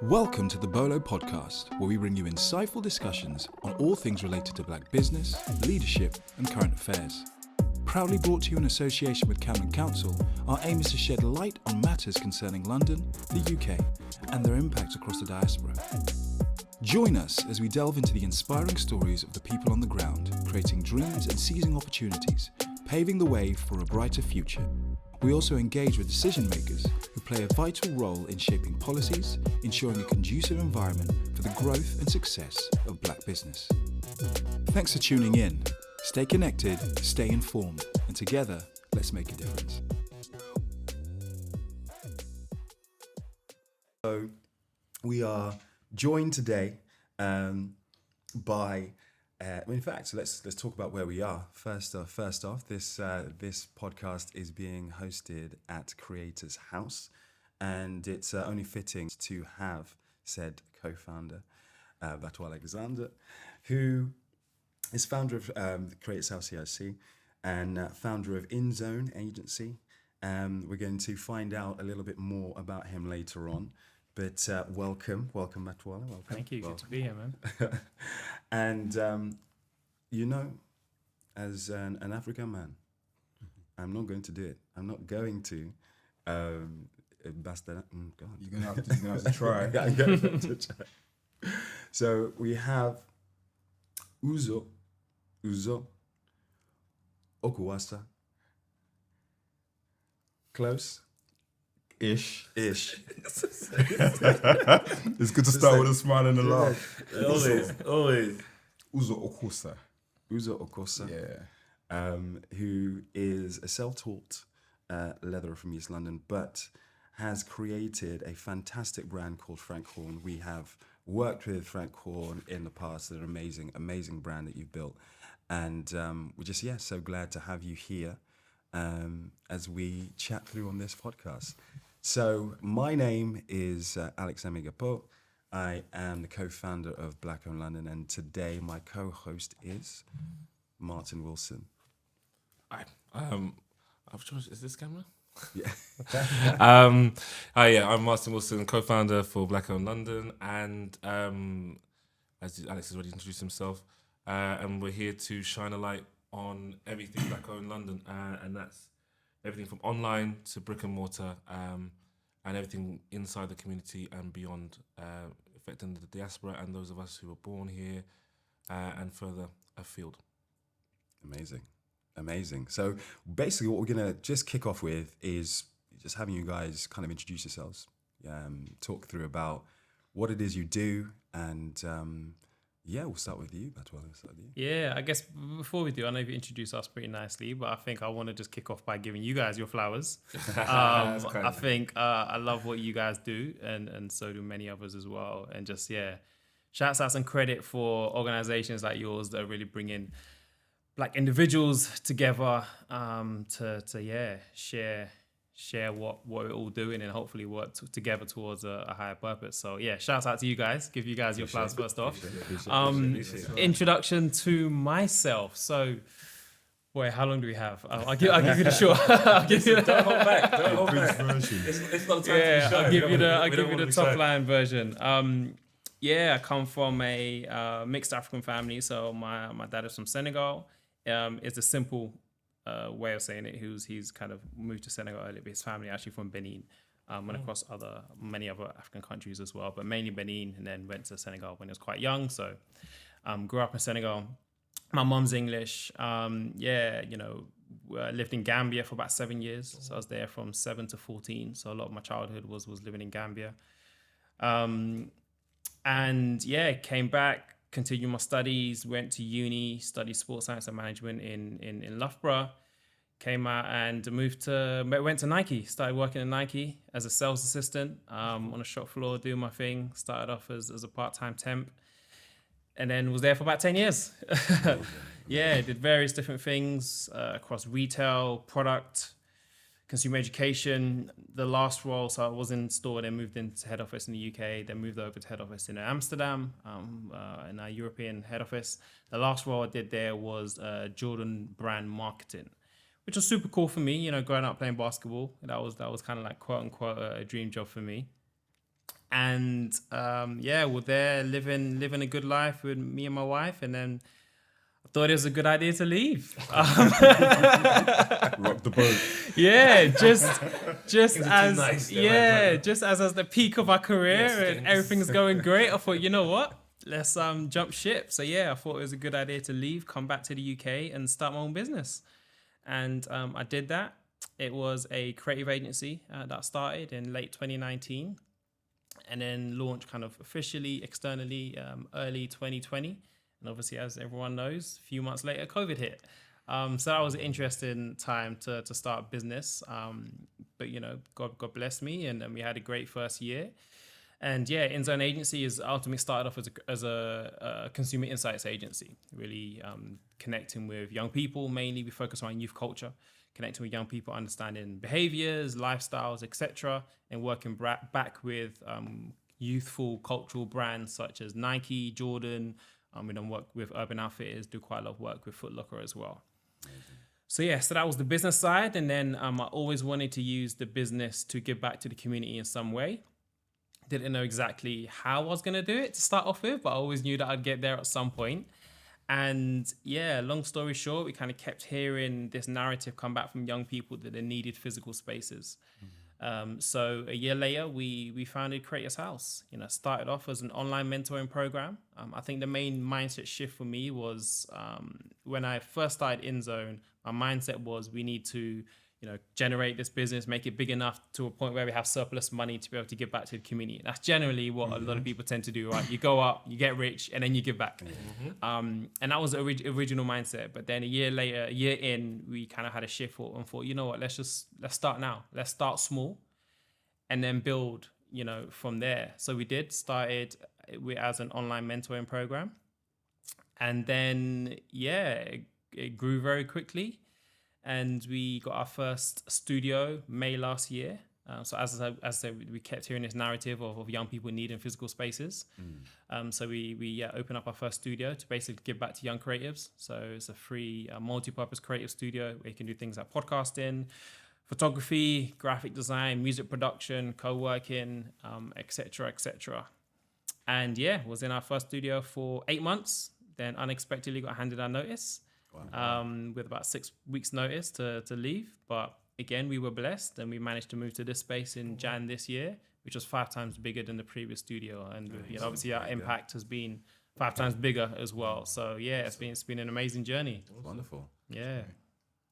Welcome to the BOLO podcast, where we bring you insightful discussions on all things related to Black business, leadership and current affairs. Proudly brought to you in association with Camden Council, our aim is to shed light on matters concerning London, the UK and their impact across the diaspora. Join us as we delve into the inspiring stories of the people on the ground, creating dreams and seizing opportunities, paving the way for a brighter future. We also engage with decision makers who play a vital role in shaping policies, ensuring a conducive environment for the growth and success of Black business. Thanks for tuning in. Stay connected, stay informed, and together, let's make a difference. So, we are joined today by in fact, let's talk about where we are. First off, this podcast is being hosted at Creators House, and it's only fitting to have said co-founder, Batuala Alexander, who is founder of Creators House CIC and founder of InZone Agency. We're going to find out a little bit more about him later on. But welcome Batuala. Welcome. Thank you. Welcome. Good to be here, man. And as an African man, I'm not going to do it. I'm not going to bastard. God, you're gonna have to try. I'm gonna have to try. So we have Uzokwe Ukwuosa. Close. Ish. Ish. It's good to start with a smile and a laugh. Always. Uzokwe Ukwuosa. Uzokwe Ukwuosa. Yeah. Who is a self-taught leatherer from East London, but has created a fantastic brand called Frank Horn. We have worked with Frank Horn in the past. An amazing brand that you've built. And we're just, so glad to have you here as we chat through on this podcast. So my name is Alexander. I am the co-founder of Black Owned London, and today my co-host is Martin Wilson. Is this camera? Yeah. I'm Martin Wilson, co-founder for Black Owned London, and as Alex has already introduced himself, and we're here to shine a light on everything Black Owned London, and that's everything from online to brick and mortar, and everything inside the community and beyond, affecting the diaspora and those of us who were born here and further afield. Amazing. So basically what we're going to just kick off with is just having you guys kind of introduce yourselves, talk through about what it is you do, and we'll start with you, Batuala. Yeah, I guess before we do, I know you introduced us pretty nicely, but I think I want to just kick off by giving you guys your flowers. I think I love what you guys do, and so do many others as well. And just, shouts out and credit for organizations like yours that are really bringing Black individuals together to share what we're all doing and hopefully work together towards a higher purpose. So shouts out to you guys. Give you guys your flowers first off. Introduction to myself. So, boy, how long do we have? I'll give you the short. Don't hold back. It's not time to show. I'll give you the top line version. I come from a mixed African family. So my dad is from Senegal. It's a simple way of saying it. He's kind of moved to Senegal early, but his family actually from Benin, and across many other African countries as well, but mainly Benin, and then went to Senegal when he was quite young. So grew up in Senegal. My mum's English. Lived in Gambia for about 7 years. So I was there from 7 to 14. So a lot of my childhood was living in Gambia. Came back, continued my studies, went to uni, studied sports science and management in Loughborough, came out and went to Nike, started working at Nike as a sales assistant on a shop floor, doing my thing, started off as a part-time temp, and then was there for about 10 years. Did various different things across retail, product, consumer education. The last role, so I was in store, then moved into head office in the UK, then moved over to head office in Amsterdam, in our European head office. The last role I did there was Jordan brand marketing, which was super cool for me. Growing up playing basketball, that was kind of like quote unquote a dream job for me. And we're there living a good life with me and my wife, and then I thought it was a good idea to leave. Rock the boat. Yeah, just as nice, just as the peak of our career and everything's going great, I thought, you know what? Let's jump ship. So yeah, I thought it was a good idea to leave, come back to the UK and start my own business. And I did that. It was a creative agency that started in late 2019 and then launched kind of officially, externally, early 2020. And obviously, as everyone knows, a few months later, COVID hit. So that was an interesting time to start a business. But, you know, God blessed me, and we had a great first year. And yeah, InZone Agency is ultimately started off as a consumer insights agency, really connecting with young people. Mainly, we focus on youth culture, connecting with young people, understanding behaviors, lifestyles, etc., and working back with youthful cultural brands such as Nike, Jordan. We don't work with Urban Outfitters, do quite a lot of work with Foot Locker as well. So yeah, so that was the business side. And then I always wanted to use the business to give back to the community in some way. Didn't know exactly how I was going to do it to start off with, but I always knew that I'd get there at some point. And yeah, long story short, we kind of kept hearing this narrative come back from young people that they needed physical spaces. So a year later, we founded Creators House. You know, started off as an online mentoring program. I think the main mindset shift for me was when I first started InZone, my mindset was we need to, you know, generate this business, make it big enough to a point where we have surplus money to be able to give back to the community. That's generally what a lot of people tend to do, right? You go up, you get rich, and then you give back. And that was the original mindset. But then a year later, a year in, we kind of had a shift and thought, you know what, let's start now. Let's start small and then build, you know, from there. So we started as an online mentoring program. And then, yeah, it grew very quickly. And we got our first studio May last year. So as I said, we kept hearing this narrative of young people needing physical spaces. So we opened up our first studio to basically give back to young creatives. So it's a free multi-purpose creative studio where you can do things like podcasting, photography, graphic design, music production, co-working, etc., etc. And yeah, was in our first studio for 8 months. Then unexpectedly got handed our notice. With about 6 weeks notice to leave. But again, we were blessed and we managed to move to this space in Jan this year, which was 5 times bigger than the previous studio. And you know, obviously our impact has been 5 times bigger as well. So yeah, it's been an amazing journey. Wonderful. Yeah.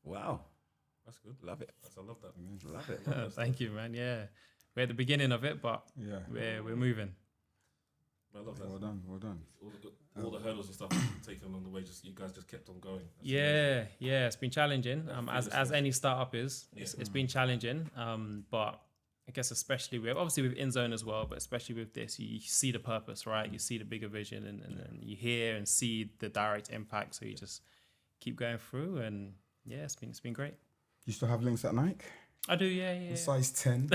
Wow. That's good. Love it. I love that. Love it. Thank you, man. Yeah. We're at the beginning of it, but we're moving. I love that. Well done. All the hurdles and stuff taken along the way, you guys just kept on going. That's yeah, it's been challenging. As any startup is, it's been challenging. But I guess especially with InZone as well, but especially with this, you see the purpose, right? You see the bigger vision, and you hear and see the direct impact. So you just keep going through, and yeah, it's been great. You still have links at Nike? I do, yeah. Size 10.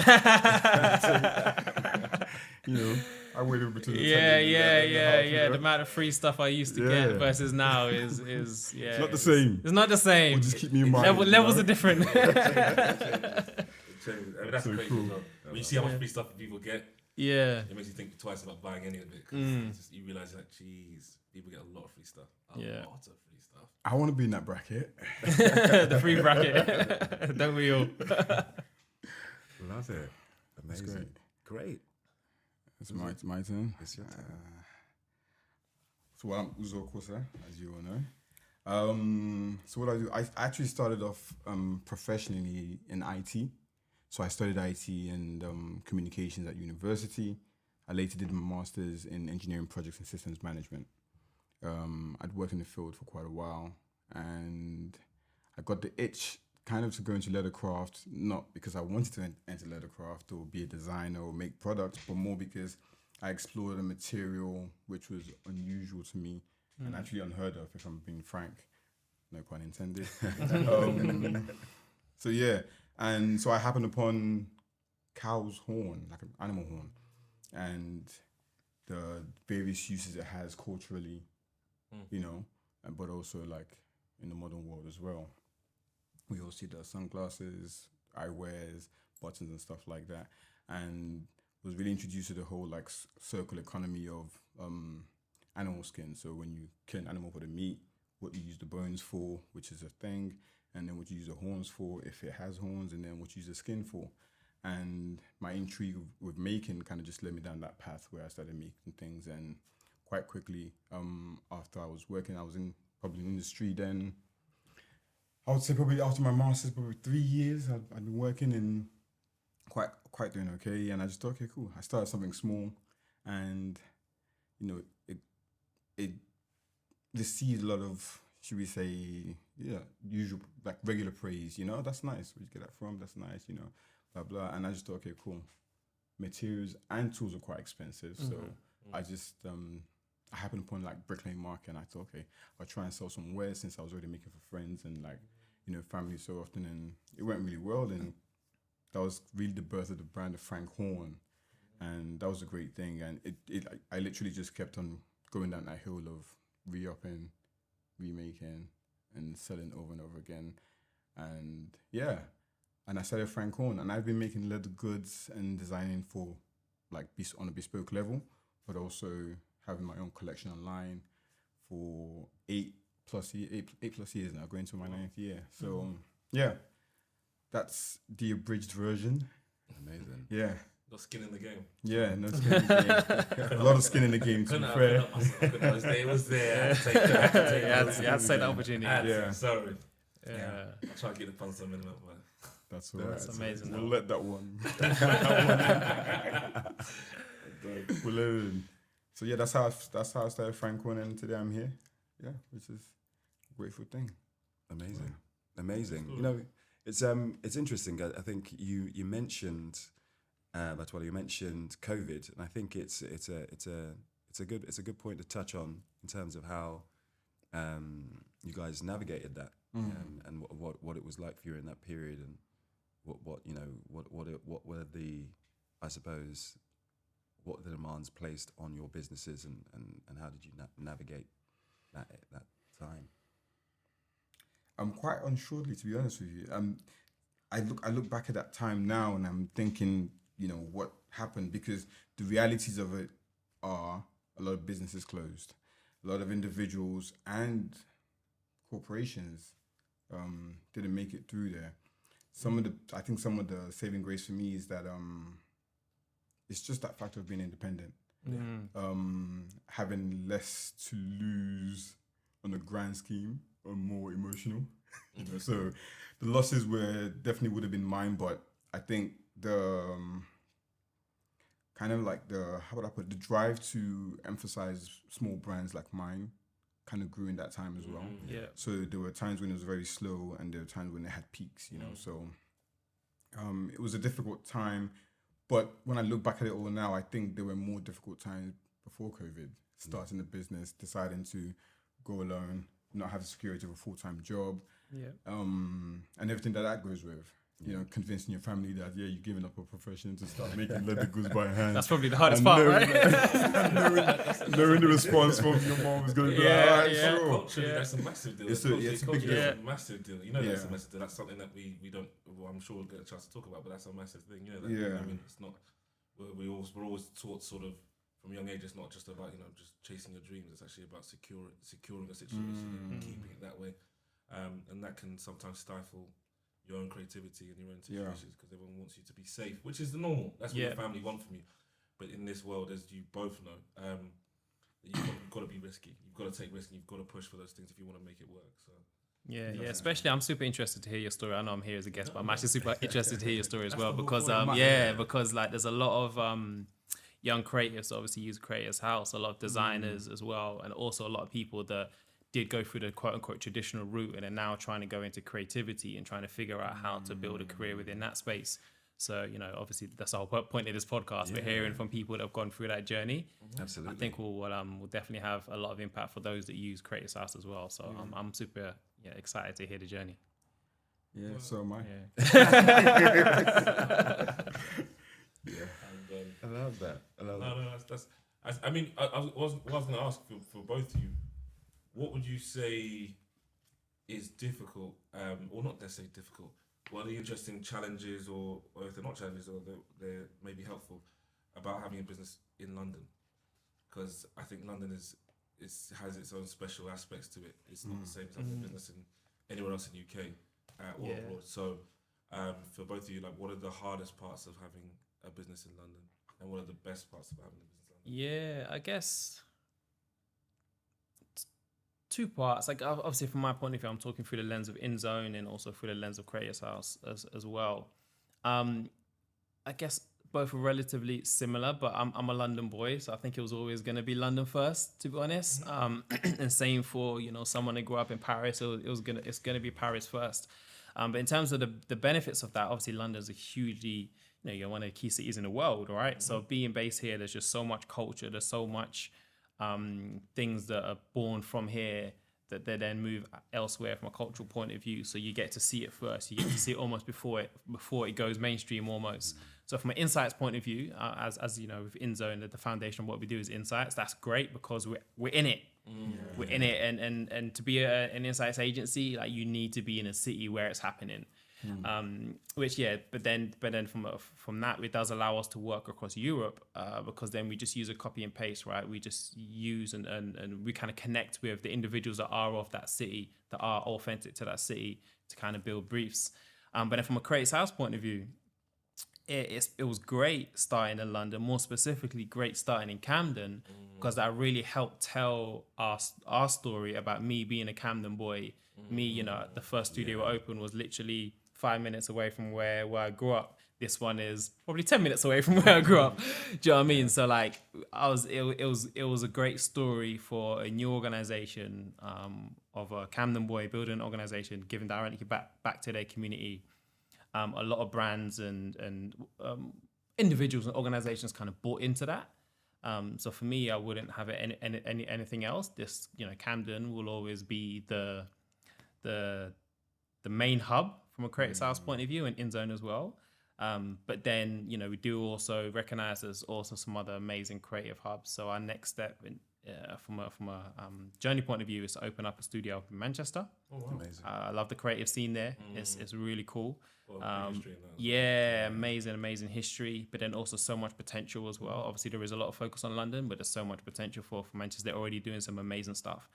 You know, I waited over to the yeah. The amount of free stuff I used to get versus now is It's not the same. It's not the same. We'll just keep me in mind. Levels are different. That's So crazy. cool. When you see how much free stuff people get, Yeah. it makes you think twice about buying any of it. 'Cause you realize, like, geez, people get a lot of free stuff. A lot of free stuff. I want to be in that bracket. The free bracket. Don't we all? Love it. Amazing. Great. It's my turn. It's your turn. So I'm Uzokwe Ukwuosa, as you all know. So what I do, I actually started off professionally in IT. So I studied IT and communications at university. I later did my master's in engineering projects and systems management. I'd worked in the field for quite a while, and I got the itch kind of to go into leathercraft, not because I wanted to enter leathercraft or be a designer or make products, but more because I explored a material which was unusual to me and actually unheard of, if I'm being frank. No pun intended. So yeah, and so I happened upon cow's horn, like an animal horn, and the various uses it has culturally, you know, but also like in the modern world as well. We all see the sunglasses, eyewears, buttons and stuff like that. And was really introduced to the whole like circular economy of animal skin. So when you kill an animal for the meat, what you use the bones for, which is a thing, and then what you use the horns for, if it has horns, and then what you use the skin for. And my intrigue with making kind of just led me down that path where I started making things. And quite quickly, after I was working, I was in probably in the industry then. I would say probably after my master's, probably 3 years, I'd been working in quite doing okay. And I just thought, okay, cool. I started something small, and you know, it received a lot of, should we say, usual like regular praise. You know, that's nice. Where'd you get that from? That's nice. You know, blah blah. And I just thought, okay, cool. Materials and tools are quite expensive, so I just I happened upon like bricklaying market, and I thought, okay, I'll try and sell some wares since I was already making for friends and like family so often, and it went really well. And that was really the birth of the brand of Frank Horn, and that was a great thing. And I literally just kept on going down that hill of re-upping, remaking, and selling over and over again. And yeah, and I started Frank Horn, and I've been making leather goods and designing for like on a bespoke level, but also having my own collection online for 8+ years now, going to my 9th year. So yeah, that's the abridged version. Amazing. Yeah. No skin in the game. Yeah, no skin in the game. A lot of skin in the game, to be fair. It was there. I had to take it. You had to take the opportunity. Yeah. Sorry. Yeah. I'll try to get the puns on minimum, but That's all right. That's amazing. We'll let that one. We'll let it in. So yeah, that's how I started Frank Horn, and today I'm here. Yeah, which is a grateful thing. Amazing, amazing. You know, it's interesting. I think you mentioned, Batuala, you mentioned COVID, and I think it's a good point to touch on in terms of how you guys navigated that, and what it was like for you in that period, and what were the, I suppose, what the demands placed on your businesses, and how did you navigate that time? I'm quite unsurely, to be honest with you. I look back at that time now, and I'm thinking, what happened, because the realities of it are a lot of businesses closed, a lot of individuals and corporations didn't make it through there. I think some of the saving grace for me is that it's just that factor of being independent, having less to lose on the grand scheme, or more emotional. So the losses definitely would have been mine, but I think the kind of like how would I put it, the drive to emphasize small brands like mine kind of grew in that time as well. Yeah. So there were times when it was very slow, and there were times when it had peaks, So it was a difficult time. But when I look back at it all now, I think there were more difficult times before COVID, starting a business, deciding to go alone, not have the security of a full-time job, and everything that goes with. Convincing your family that, you're giving up a profession to start making leather goods by hand. That's probably the hardest part, right? knowing the response from your mom is going to be sure. Culturally, that's a massive deal. It's a big deal. That's a massive deal. That's a massive deal. That's something that we don't. Well, I'm sure we'll get a chance to talk about, but that's a massive thing. I mean, it's not. We're always taught sort of from a young age. It's not just about just chasing your dreams. It's actually about securing a situation and keeping it that way, and that can sometimes stifle your own creativity and your own situations, because everyone wants you to be safe, which is the normal. That's what your family want from you. But in this world, as you both know, you've got to be risky. You've got to take risks, and you've got to push for those things if you want to make it work. So Yeah. Especially, I'm super interested to hear your story. I know I'm here as a guest, but I'm actually super interested to hear your story as well, because because like there's a lot of young creatives, obviously use Creators House, a lot of designers as well, and also a lot of people that did go through the quote unquote traditional route and are now trying to go into creativity and trying to figure out how to build a career within that space. So, obviously that's the whole point of this podcast. We're hearing from people that have gone through that journey. Absolutely. I think we'll definitely have a lot of impact for those that use Creators House as well. So I'm super excited to hear the journey. Yeah, so am I. I love that. I mean, I was going to ask for both of you, what would you say is difficult, or not necessarily difficult? What are the interesting challenges, or if they're not challenges, or they're maybe helpful, about having a business in London? Because I think London has its own special aspects to it. It's not the same as having a business in anywhere else in UK or abroad. So for both of you, like, what are the hardest parts of having a business in London, and what are the best parts of having a business in London? Yeah, I guess two parts. Like, obviously from my point of view, I'm talking through the lens of InZone and also through the lens of Creators House as well. I guess both are relatively similar, but I'm a London boy, so I think it was always going to be London first, to be honest. And same for, you know, someone who grew up in Paris, it's gonna be Paris first. But in terms of the benefits of that, obviously London's a hugely, you know, you're one of the key cities in the world, right? So being based here, there's just so much culture, there's so much things that are born from here that they then move elsewhere from a cultural point of view. So you get to see it first. You get to see it almost before it goes mainstream almost. So from an insights point of view, as you know, with InZone, the foundation of what we do is insights. That's great because we're in it. We're in it, and to be an insights agency, like, you need to be in a city where it's happening. But then from that, it does allow us to work across Europe, because then we just use a copy and paste, right? We just use and we kind of connect with the individuals that are of that city, that are authentic to that city, to kind of build briefs. But then from a Creators House point of view, it was great starting in London, more specifically great starting in Camden, because that really helped tell our story about me being a Camden boy. Me, you know, the first studio I opened was literally 5 minutes away from where I grew up. This one is probably 10 minutes away from where I grew up. Do you know what I mean? So like, it was a great story for a new organization, of a Camden boy building an organization, giving directly back to their community. A lot of brands and individuals and organizations kind of bought into that. So for me, I wouldn't have it anything else. This, you know, Camden will always be the main hub from a Creative House point of view, and InZone as well. But then, you know, we do also recognize there's also some other amazing creative hubs. So our next step from a journey point of view is to open up a studio up in Manchester. Oh, wow. Amazing. I love the creative scene there. It's really cool. Well, history in that as well. Yeah, amazing history, but then also so much potential as well. Obviously, there is a lot of focus on London, but there's so much potential for Manchester. They're already doing some amazing stuff.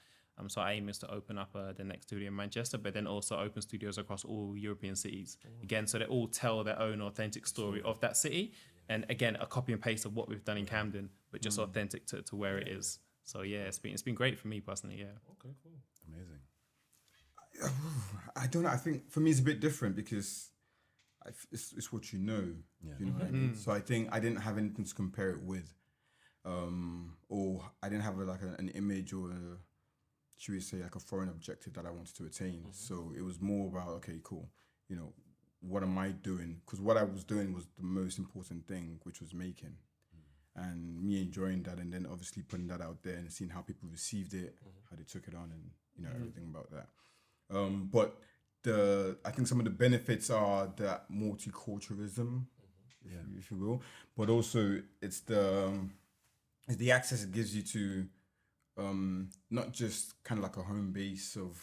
So our aim is to open up the next studio in Manchester, but then also open studios across all European cities. Again, so they all tell their own authentic story of that city. And again, a copy and paste of what we've done in Camden, but just authentic to where it is. So yeah, it's been great for me personally. Yeah. Okay, cool. Amazing. I don't know. I think for me it's a bit different because it's what you know. Yeah. You know what I mean? So I think I didn't have anything to compare it with, or I didn't have an image or should we say like a foreign objective that I wanted to attain. So it was more about, okay, cool. You know, what am I doing? Because what I was doing was the most important thing, which was making. And me enjoying that, and then obviously putting that out there and seeing how people received it, how they took it on, and you know everything about that. But I think some of the benefits are that multiculturalism, if you will, but also it's the access it gives you to not just kind of like a home base of,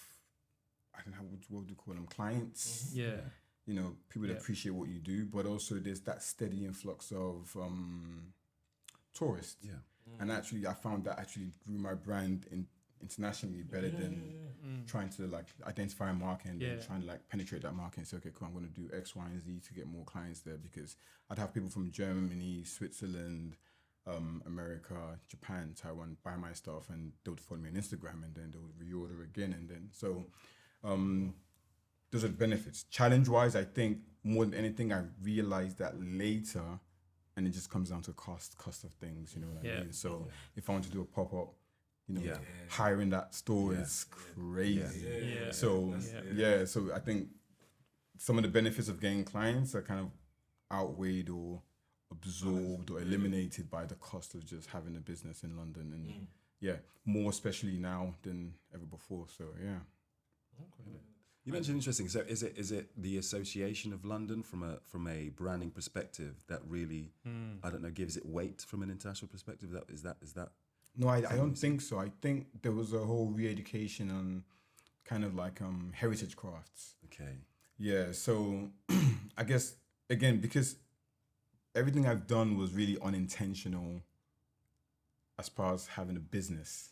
I don't know, what would you call them, clients? Yeah. You know, people that appreciate what you do, but also there's that steady influx of tourists. Yeah. And actually, I found that actually grew my brand internationally better than trying to like identify a market and then trying to like penetrate that market and say, okay, cool, I'm going to do X, Y, and Z to get more clients there, because I'd have people from Germany, Switzerland, America, Japan, Taiwan buy my stuff, and they would follow me on Instagram, and then they would reorder again, and then so those are the benefits. Challenge-wise, I think more than anything, I realized that later, and it just comes down to cost of things, you know what I mean? So if I want to do a pop-up, you know, hiring that store is crazy. So I think some of the benefits of getting clients are kind of outweighed or absorbed or eliminated by the cost of just having a business in London, and more especially now than ever before. So You mentioned interesting. So is it the association of London from a branding perspective that really I don't know, gives it weight from an international perspective? Is that No, I don't think so. I think there was a whole re-education on kind of like heritage crafts. okay? Yeah, so I guess again, because everything I've done was really unintentional as far as having a business.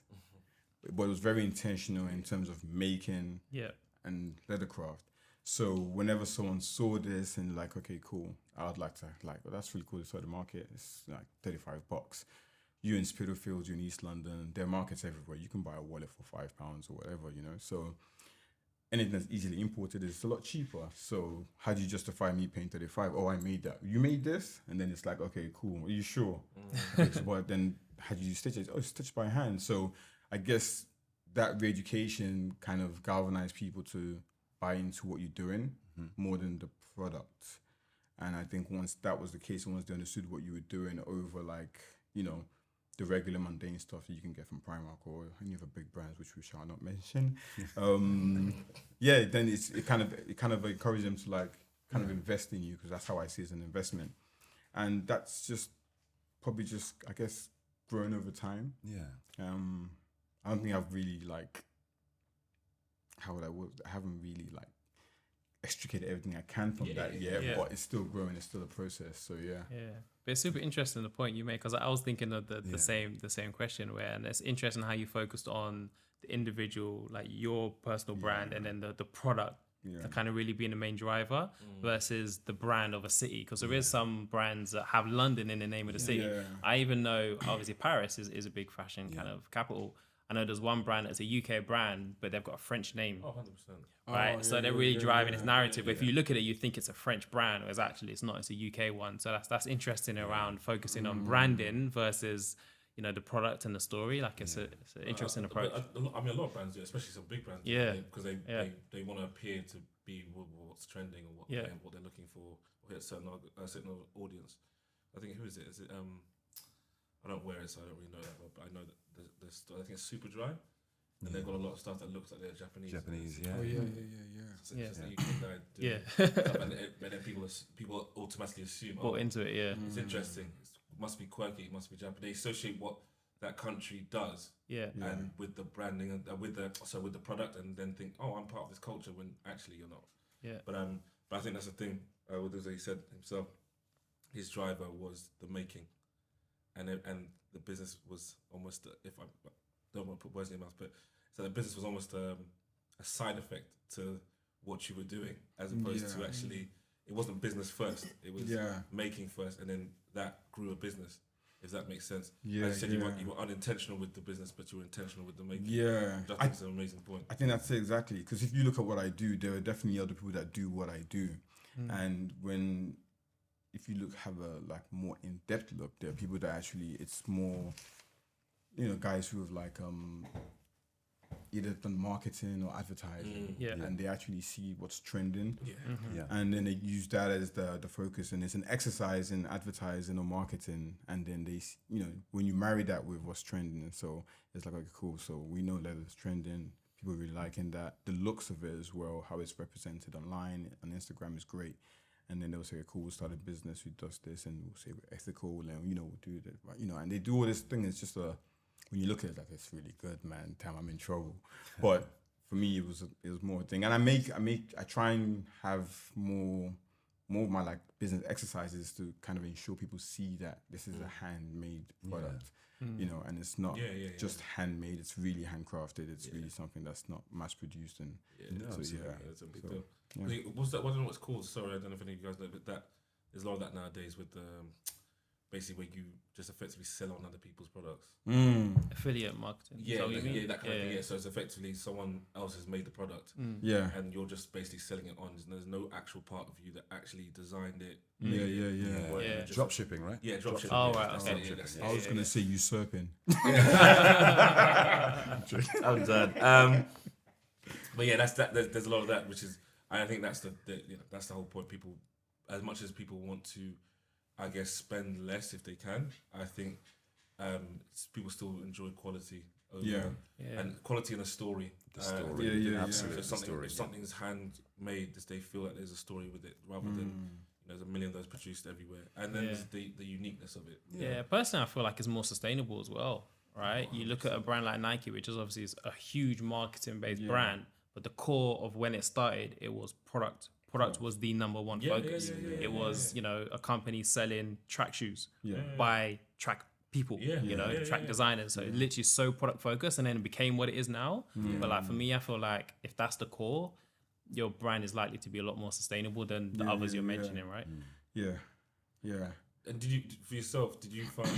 But it was very intentional in terms of making and leathercraft. So whenever someone saw this and like, okay, cool, I'd like to well, that's really cool to sell the market. It's like $35. You in Spitalfields, you in East London, there are markets everywhere. You can buy a wallet for £5 or whatever, you know. So anything that's easily imported is a lot cheaper. So how do you justify me paying 35? Oh, I made that. You made this? And then it's like, okay, cool. Are you sure? But then how do you stitch it? Oh, it's stitched by hand. So I guess that re-education kind of galvanized people to buy into what you're doing more than the product. And I think once that was the case, and once they understood what you were doing over like, you know, the regular mundane stuff that you can get from Primark or any other big brands, which we shall not mention. Then it kind of encourages them to like kind of invest in you, because that's how I see it as an investment. And that's just probably just, I guess, grown over time. Yeah. I don't think I've really like, I haven't really like extricated everything I can from that yet, but it's still growing, it's still a process. So yeah. But it's super interesting the point you make, because I was thinking of the same question, where, and it's interesting how you focused on the individual, like your personal brand, and then the product to kind of really being the main driver versus the brand of a city, because there is some brands that have London in the name of the city. I even know obviously Paris is a big fashion kind of capital. I know there's one brand that's a UK brand, but they've got a French name. 100%. Right, so they're really driving this narrative. But if you look at it, you think it's a French brand, whereas actually it's not. It's a UK one. So that's interesting around focusing on branding versus, you know, the product and the story. Like it's an interesting approach. I mean, a lot of brands do, especially some big brands. Because they want to appear to be what's trending or what they're looking for, or hit a certain audience. I think, who is it? Is it I don't wear it, so I don't really know that. But I know that I think it's Superdry. And they've got a lot of stuff that looks like they're Japanese. Yeah. Oh yeah. So it's just a UK guy doing stuff, and then people automatically assume bought into it. It's interesting. It must be quirky. It must be Japanese. They associate what that country does. And with the branding and with the product, and then think, oh, I'm part of this culture, when actually you're not. But I think that's the thing. With Uzokwe, he said himself, his driver was the making, and the business was almost, if I don't want to put words in your mouth, but so the business was almost a side effect to what you were doing, as opposed to actually, it wasn't business first, it was making first, and then that grew a business, if that makes sense. As you said, you were unintentional with the business, but you were intentional with the making. I think it's an amazing point. I think that's it, exactly, because if you look at what I do, there are definitely other people that do what I do. And if you have a like more in-depth look, there are people that actually, it's more, you know, guys who have like either done marketing or advertising, and they actually see what's trending, and then they use that as the focus, and it's an exercise in advertising or marketing, and then they, you know, when you marry that with what's trending, and so it's like, okay, cool, so we know that it's trending, people really liking that, the looks of it as well, how it's represented online on Instagram is great. And then they'll say, cool, we'll start a business who does this, and we'll say we're ethical, and, you know, we'll do that, right? You know, and they do all this thing. It's just when you look at it, like, it's really good, man. Damn, I'm in trouble. But for me, it was more a thing. And I try and have more of my like business exercises to kind of ensure people see that this is a handmade product, you know, and it's not just handmade. It's really handcrafted. It's really something that's not mass produced. And that's a big deal. What's that? I don't know what's called. Sorry, I don't know if any of you guys know, but there's a lot of that nowadays with basically where you just effectively sell on other people's products. Affiliate marketing. That kind of thing. Yeah, so it's effectively someone else has made the product. And you're just basically selling it on. There's no actual part of you that actually designed it. Drop shipping, right? Yeah, drop shipping. Oh, right. Okay. I was going to say usurping. I'm done. But yeah, that's that. There's a lot of that, which is, I think that's that's the whole point. People, as much as people want to, I guess, spend less if they can, I think people still enjoy quality over and quality in a story. The story, absolutely. If something's handmade, they feel like there's a story with it, rather than there's a million of those produced everywhere. And then there's the uniqueness of it. Yeah, personally, I feel like it's more sustainable as well, right? You look at a brand like Nike, which is obviously a huge marketing-based brand, but the core of when it started, it was product, product was the number one focus. It was, you know, a company selling track shoes by track people, track designers. So literally so product focused, and then it became what it is now. But like for me, I feel like if that's the core, your brand is likely to be a lot more sustainable than the others you're mentioning, right? Yeah. And did you, for yourself, did you find,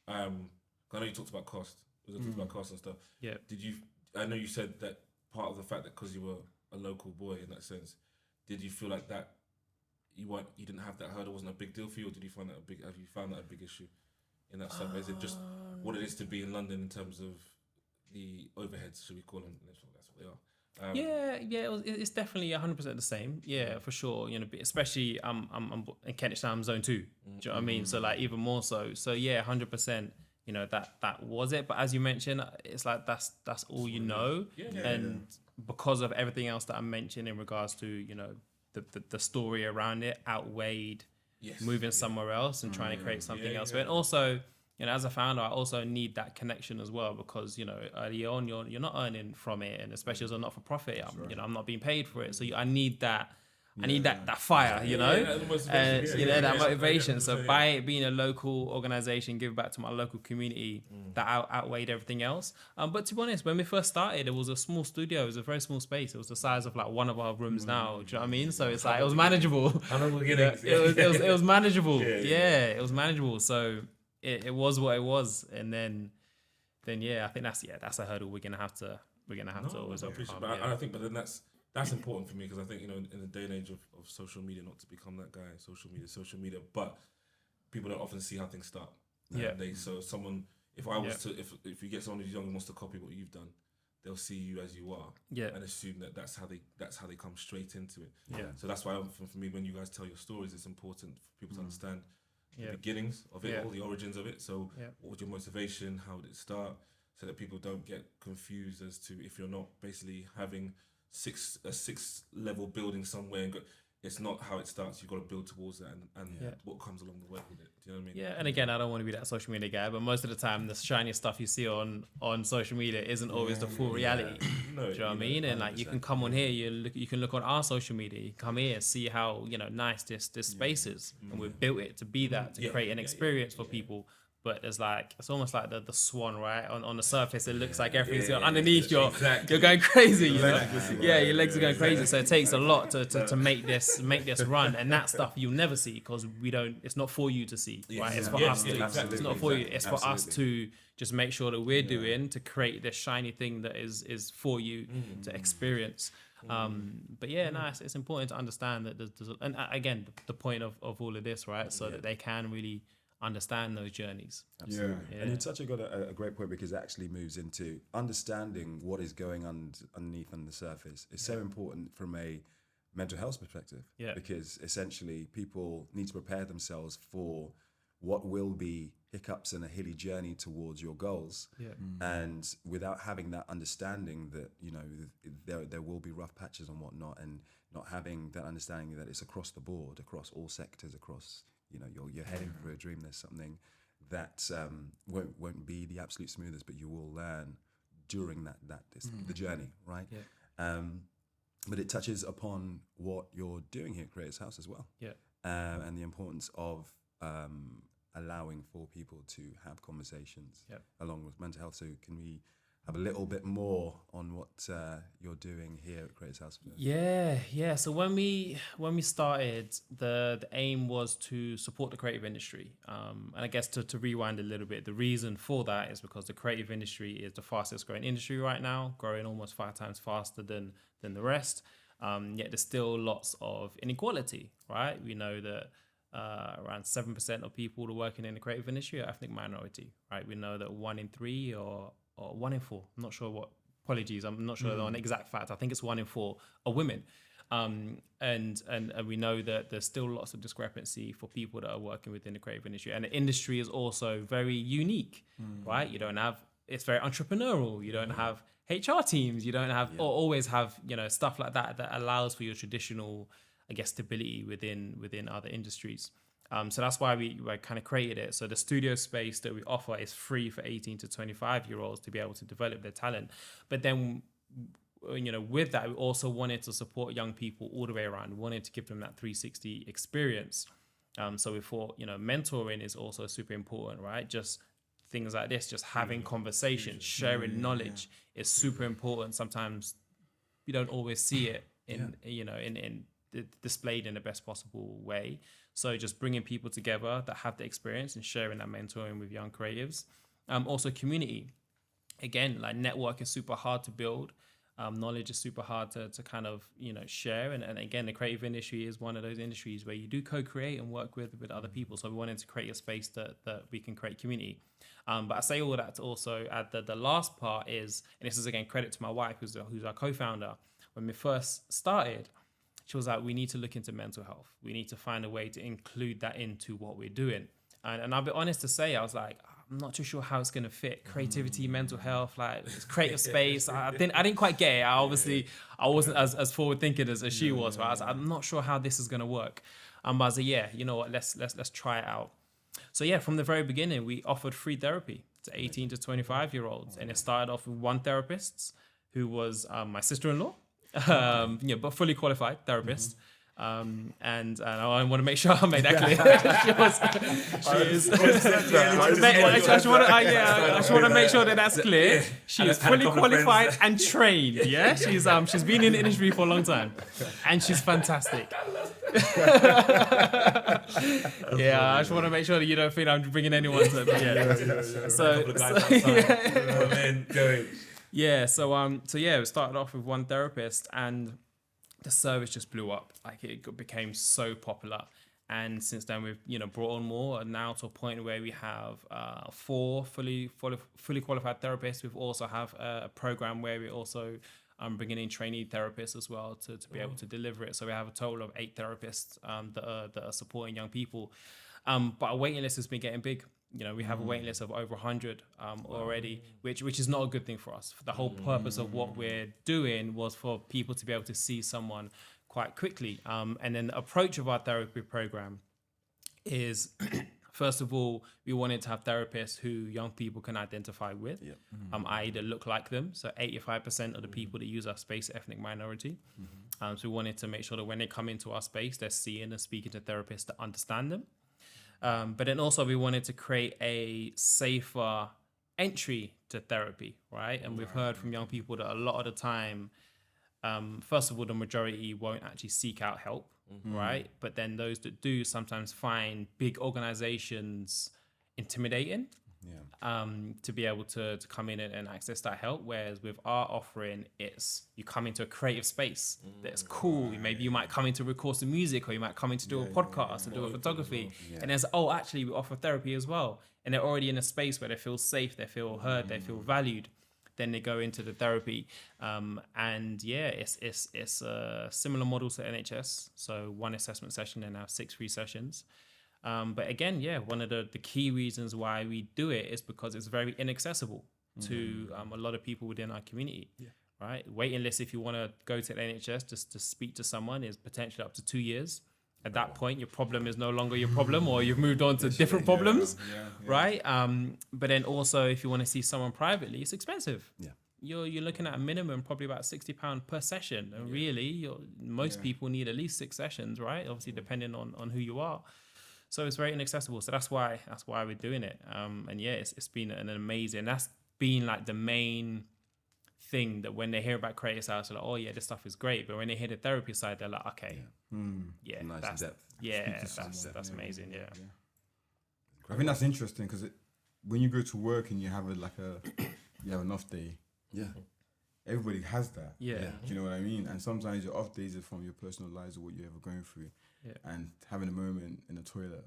I know you talked about cost, and stuff. Yeah. I know you said that part of the fact that because you were a local boy in that sense, did you feel like that you didn't have that hurdle, wasn't a big deal for you, or did you find that have you found that a big issue in that stuff? Is it just what it is to be in London in terms of the overheads, should we call them? That's what they are. It's definitely 100% the same. Yeah, for sure. You know, especially I'm in Kentish Town Zone 2. Do you know what I mean? So like even more so. So yeah, 100%. You know, that was it. But as you mentioned, it's like that's all you know. Because of everything else that I mentioned in regards to, you know, the story around it outweighed moving somewhere else and trying to create something else. And also, you know, as a founder, I also need that connection as well, because, you know, early on you're not earning from it, and especially as a not-for-profit, I'm not being paid for it. So I need that. I need that fire, you know, that motivation. So by it being a local organization, give back to my local community, that outweighed everything else. But to be honest, when we first started, it was a small studio. It was a very small space. It was the size of like one of our rooms now. Do you know what I mean? So it's like, it was manageable. It was manageable. It was manageable. So it was what it was. And then I think that's a hurdle we're gonna have to always overcome. But I think, but then that's important for me, because I think, you know, in the day and age of social media, not to become that guy, social media, but people don't often see how things start. So someone, if you get someone who's young and wants to copy what you've done, they'll see you as you are, and assume that that's how they come straight into it. So that's why for me, when you guys tell your stories, it's important for people to understand the beginnings of it, all the origins of it. So what was your motivation? How did it start? So that people don't get confused as to, if you're not basically having a six level building somewhere, and it's not how it starts. You've got to build towards that, and what comes along the way with it. Do you know what I mean? Yeah, and again, I don't want to be that social media guy, but most of the time, the shiny stuff you see on social media isn't always the full reality. No, do you know what I mean? And like, you can come on here, you can look on our social media, you come here, see how, you know, nice this space is, and we've built it to be that, to create an experience for people. But there's like, it's almost like the swan, right? On the surface, it looks like everything's underneath. You're going crazy, you know? Your legs are going crazy. So it takes a lot to make this run, and that stuff you'll never see, because it's not for you to see, right? It's for us to. It's not for you. It's for us to just make sure that we're doing to create this shiny thing that is for you to experience. But it's important to understand that there's and again, the point of all of this, right? So that they can really understand those journeys. Absolutely. And you touch on a great point, because it actually moves into understanding what is going underneath on the surface. It's so important from a mental health perspective, because essentially people need to prepare themselves for what will be hiccups and a hilly journey towards your goals. And without having that understanding that, you know, there will be rough patches and whatnot, and not having that understanding that it's across the board, across all sectors, across, you know, you're heading for a dream. There's something that won't be the absolute smoothest, but you will learn during the journey, right? But it touches upon what you're doing here at Creators House as well, and the importance of allowing for people to have conversations along with mental health. So can we have a little bit more on what you're doing here at Creators House? So when we started, the aim was to support the creative industry, and I guess to rewind a little bit, the reason for that is because the creative industry is the fastest growing industry right now, growing almost 5 times faster than the rest, yet there's still lots of inequality, right? We know that around 7% of people who are working in the creative industry are ethnic minority, right? We know that 1 in 3 or 1 in 4, I'm not sure what, apologies, I'm not sure on exact fact, I think it's 1 in 4 are women. And we know that there's still lots of discrepancy for people that are working within the creative industry. And the industry is also very unique, right? You don't have, it's very entrepreneurial. You don't have HR teams. You don't have, or always have, you know, stuff like that allows for your traditional, I guess, stability within other industries. So that's why we kind of created it. So the studio space that we offer is free for 18 to 25-year-olds to be able to develop their talent. But then with that, we also wanted to support young people all the way around. We wanted to give them that 360 experience. So we thought, mentoring is also super important, right? Just things like this, just having conversations, sharing knowledge is super important. Sometimes you don't always see it in displayed in the best possible way. So just bringing people together that have the experience and sharing that mentoring with young creatives. Also community. Again, like network is super hard to build. Knowledge is super hard to kind of, share. And again, the creative industry is one of those industries where you do co-create and work with other people. So we wanted to create a space that we can create community. But I say all that to also add that the last part is, and this is again credit to my wife, who's our co-founder. When we first started, she was like, we need to look into mental health. We need to find a way to include that into what we're doing. And I'll be honest to say, I was like, I'm not too sure how it's going to fit. Creativity, mental health, like creative space. I didn't quite get it. I wasn't as forward thinking as she was. Right? I was like, I'm not sure how this is going to work. But I was like, yeah, you know what? Let's try it out. So yeah, from the very beginning, we offered free therapy to 18 to 25-year-olds. And it started off with one therapist who was my sister-in-law, but fully qualified therapist. And I want to make sure I made that clear. I just want to make sure that that's clear. She is fully qualified and trained. Yeah, she's been in the industry for a long time, and she's fantastic. I just want to make sure that you don't think I'm bringing anyone to. We started off with one therapist and the service just blew up. Like it became so popular, and since then we've brought on more, and now to a point where we have 4 fully qualified therapists. We've also have a program where we also bringing in trainee therapists as well to be able to deliver it. So we have a total of 8 therapists that are supporting young people. But our waiting list has been getting big. We have a waiting list of over 100 already, which is not a good thing for us. The whole purpose of what we're doing was for people to be able to see someone quite quickly. And then the approach of our therapy program is, first of all, we wanted to have therapists who young people can identify with, i.e. that look like them. So 85% of the people that use our space are ethnic minority. So we wanted to make sure that when they come into our space, they're seeing and speaking to therapists that understand them. But then also we wanted to create a safer entry to therapy, right? And we've heard from young people that a lot of the time, first of all, the majority won't actually seek out help, right? But then those that do sometimes find big organizations intimidating. To be able to come in and access that help. Whereas with our offering, it's you come into a creative space that's cool. Maybe you might come in to record some music, or you might come in to do a podcast or do a photography. And there's, actually we offer therapy as well. And they're already in a space where they feel safe, they feel heard, they feel valued. Then they go into the therapy. It's a similar model to NHS. So 1 assessment session and now 6 free sessions. But again, one of the key reasons why we do it is because it's very inaccessible to a lot of people within our community, right? Waiting list, if you want to go to the NHS just to speak to someone, is potentially up to 2 years. At that point, your problem is no longer your problem, or you've moved on to different problems, right? But then also, if you want to see someone privately, it's expensive. You're looking at a minimum probably about £60 per session. And really, most people need at least 6 sessions, right? Obviously, depending on who you are. So it's very inaccessible. So that's why we're doing it. It's been an amazing. That's been like the main thing that when they hear about creative sales, they're like, oh yeah, this stuff is great. But when they hear the therapy side, they're like, okay, nice depth. That's amazing. Yeah. I think that's interesting because when you go to work and you have you have an off day. Everybody has that. Do you know what I mean? And sometimes your off days are from your personal lives or what you're ever going through. And having a moment in the toilet,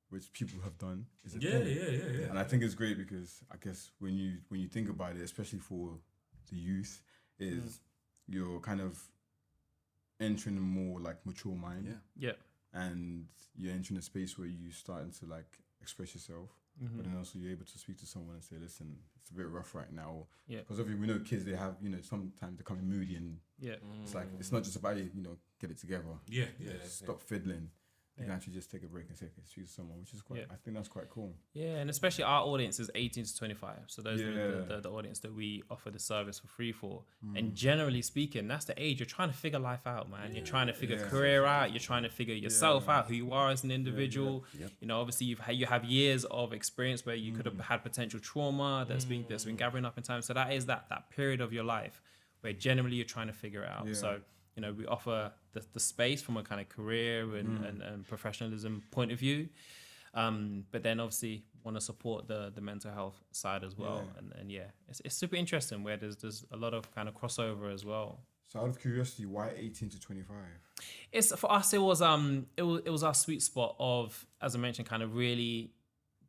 which people have done, is a thing. And I think it's great because I guess when you think about it, especially for the youth, is you're kind of entering a more like mature mind. And you're entering a space where you're starting to like express yourself. But then also you're able to speak to someone and say, listen, it's a bit rough right now. Because obviously we know kids, they have, sometimes they come moody and it's like, it's not just about you, get it together. Stop fiddling. You can actually just take a break and say, okay, choose someone, which is quite. I think that's quite cool. Yeah, and especially our audience is 18 to 25. So those are the audience that we offer the service for free for. And generally speaking, that's the age you're trying to figure life out, man. You're trying to figure career out. You're trying to figure yourself out, who you are as an individual. You know, obviously you have years of experience where you could have had potential trauma that's been gathering up in time. So that is that period of your life where generally you're trying to figure it out. So, you know, we offer the space from a kind of career and professionalism point of view. But then obviously want to support the mental health side as well. And it's super interesting where there's a lot of kind of crossover as well. So out of curiosity, why 18 to 25? It's for us, it was our sweet spot of, as I mentioned, kind of really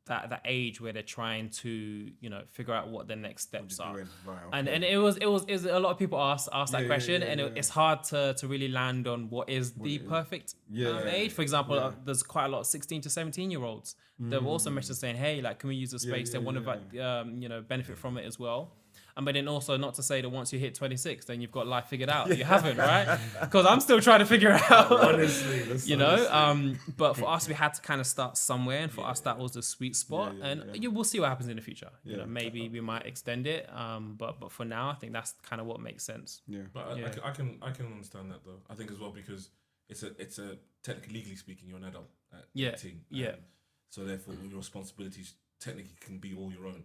that age where they're trying to, you know, figure out what their next steps are. Right, okay. And it was a lot of people ask that question, it's hard to really land on what is the perfect age. For example, there's quite a lot of 16 to 17 year olds that were also messaging saying, hey, like, can we use the space? They want to you know, benefit from it as well. But then also not to say that once you hit 26, then you've got life figured out. You haven't, right? Because I'm still trying to figure it out. Honestly, you know. But for us, we had to kind of start somewhere, and for us, that was the sweet spot. We'll see what happens in the future. You know, maybe we might extend it. But for now, I think that's kind of what makes sense. Yeah. But I can understand that though. I think as well because it's a technically legally speaking, you're an adult at 18. So therefore, your responsibilities technically can be all your own.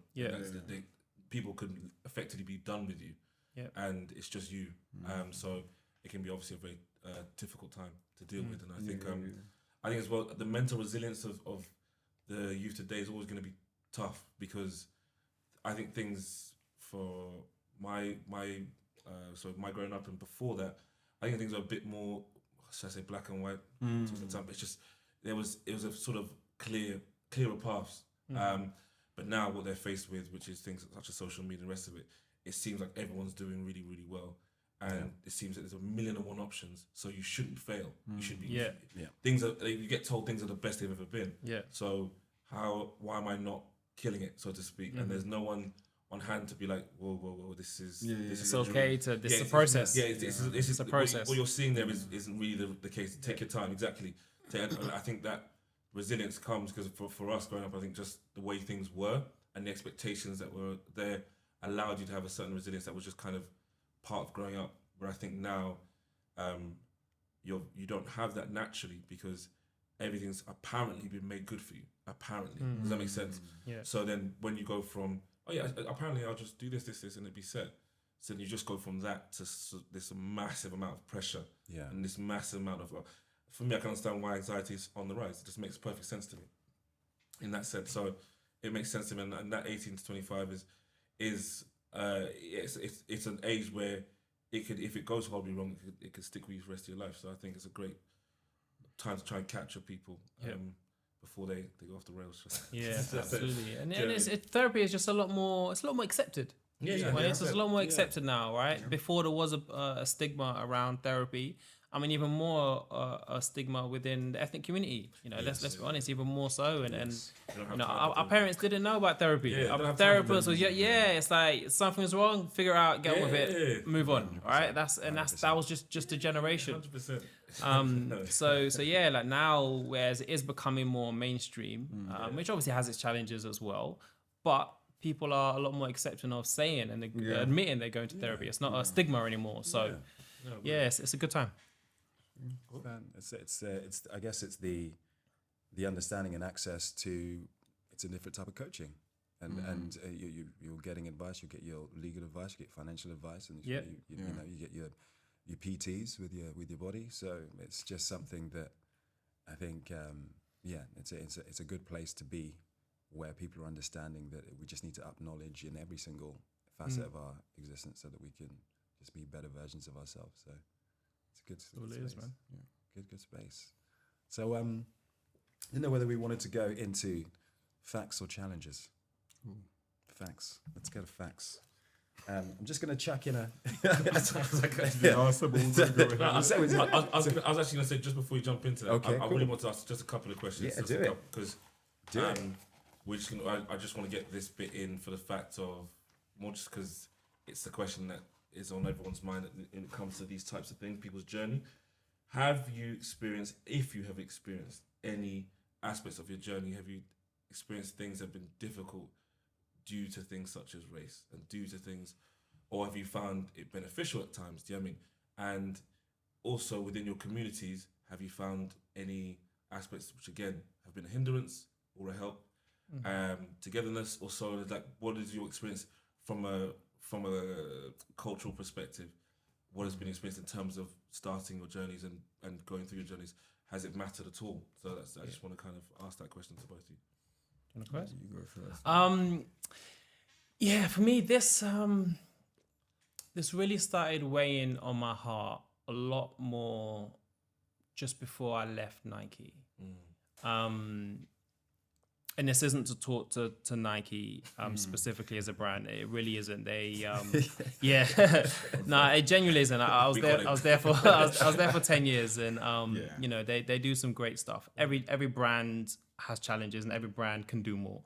People could effectively be done with you, and it's just you. So it can be obviously a very difficult time to deal with. And I think I think as well the mental resilience of the youth today is always going to be tough, because I think things for my growing up and before that, I think things are a bit more, should I say, black and white. It's just it was a sort of clearer paths. But now what they're faced with, which is things such as social media and the rest of it, it seems like everyone's doing really, really well. And it seems that there's 1,000,001 options. So you shouldn't fail. You should be. Things are, you get told things are the best they've ever been. So why am I not killing it, so to speak? And there's no one on hand to be like, whoa, this is it's okay to, this is a process. This is a process. What you're seeing there isn't really the case. Take your time, exactly. I think that resilience comes because for us growing up, I think just the way things were and the expectations that were there allowed you to have a certain resilience that was just kind of part of growing up. Where I think now you don't have that naturally because everything's apparently been made good for you. Apparently, does that make sense? So then when you go from apparently I'll just do this and it be set. So then you just go from that to this massive amount of pressure and this massive amount of. For me, I can understand why anxiety is on the rise. It just makes perfect sense to me in that sense. So it makes sense to me, and that 18 to 25 is it's an age where it could, if it goes horribly wrong, it could stick with you for the rest of your life. So I think it's a great time to try and capture people before they go off the rails. Absolutely. And therapy is just a lot more accepted. It's just a lot more accepted now, right? Before there was a stigma around therapy. I mean, even more a stigma within the ethnic community. You know, let's be honest, even more so. And you know, our parents didn't know about therapy. Our therapist was it's like something's wrong, figure out, get on with it, move on. Right? That was just a generation. 100%. So like now, whereas it is becoming more mainstream, which obviously has its challenges as well, but people are a lot more accepting of saying and admitting they're going to therapy. It's not a stigma anymore. So it's a good time. It's I guess it's the understanding and access to, it's a different type of coaching, and you're getting advice. You get your legal advice, you get financial advice, and you get your PTs with your body. So it's just something that I think it's a good place to be, where people are understanding that we just need to acknowledge in every single facet of our existence so that we can just be better versions of ourselves. So it's a good space, man. Good space. So I didn't know whether we wanted to go into facts or challenges. Facts. Let's go to facts. I'm just going to chuck in a. I was actually going to say, just before you jump into that, I really want to ask just a couple of questions. Yeah, do it. Because I just want to get this bit in for the fact of, more just because it's the question that is on everyone's mind when it comes to these types of things, people's journey. Have you experienced, if you have experienced any aspects of your journey have you experienced things that have been difficult due to things such as race and due to things, or have you found it beneficial at times? Do you know what I mean? And also within your communities, have you found any aspects which again have been a hindrance or a help? Togetherness, or so, like, what is your experience from a cultural perspective? What has been experienced in terms of starting your journeys and going through your journeys? Has it mattered at all? So I just want to kind of ask that question to both of you. You want to go first? You go first. Yeah, for me, this really started weighing on my heart a lot more just before I left Nike. And this isn't to talk to Nike specifically as a brand. It really isn't. They no, it genuinely isn't. I was there for 10 years, and you know, they do some great stuff. Every brand has challenges, and every brand can do more.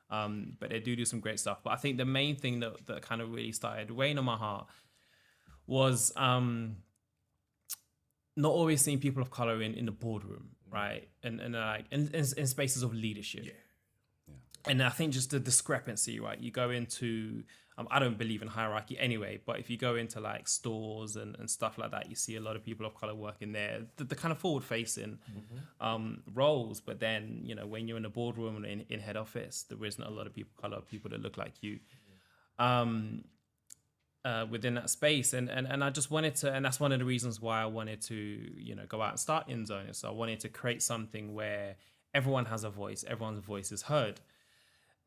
But they do some great stuff. But I think the main thing that kind of really started weighing on my heart was not always seeing people of color in the boardroom, right? And like in spaces of leadership. Yeah. And I think just the discrepancy, right? You go into, I don't believe in hierarchy anyway, but if you go into like stores and stuff like that, you see a lot of people of color working there, the kind of forward facing roles. But then, you know, when you're in the boardroom and in head office, there isn't a lot of people of color, people that look like you within that space. And I just wanted to, and that's one of the reasons why I wanted to, you know, go out and start InZone. So I wanted to create something where everyone has a voice, everyone's voice is heard.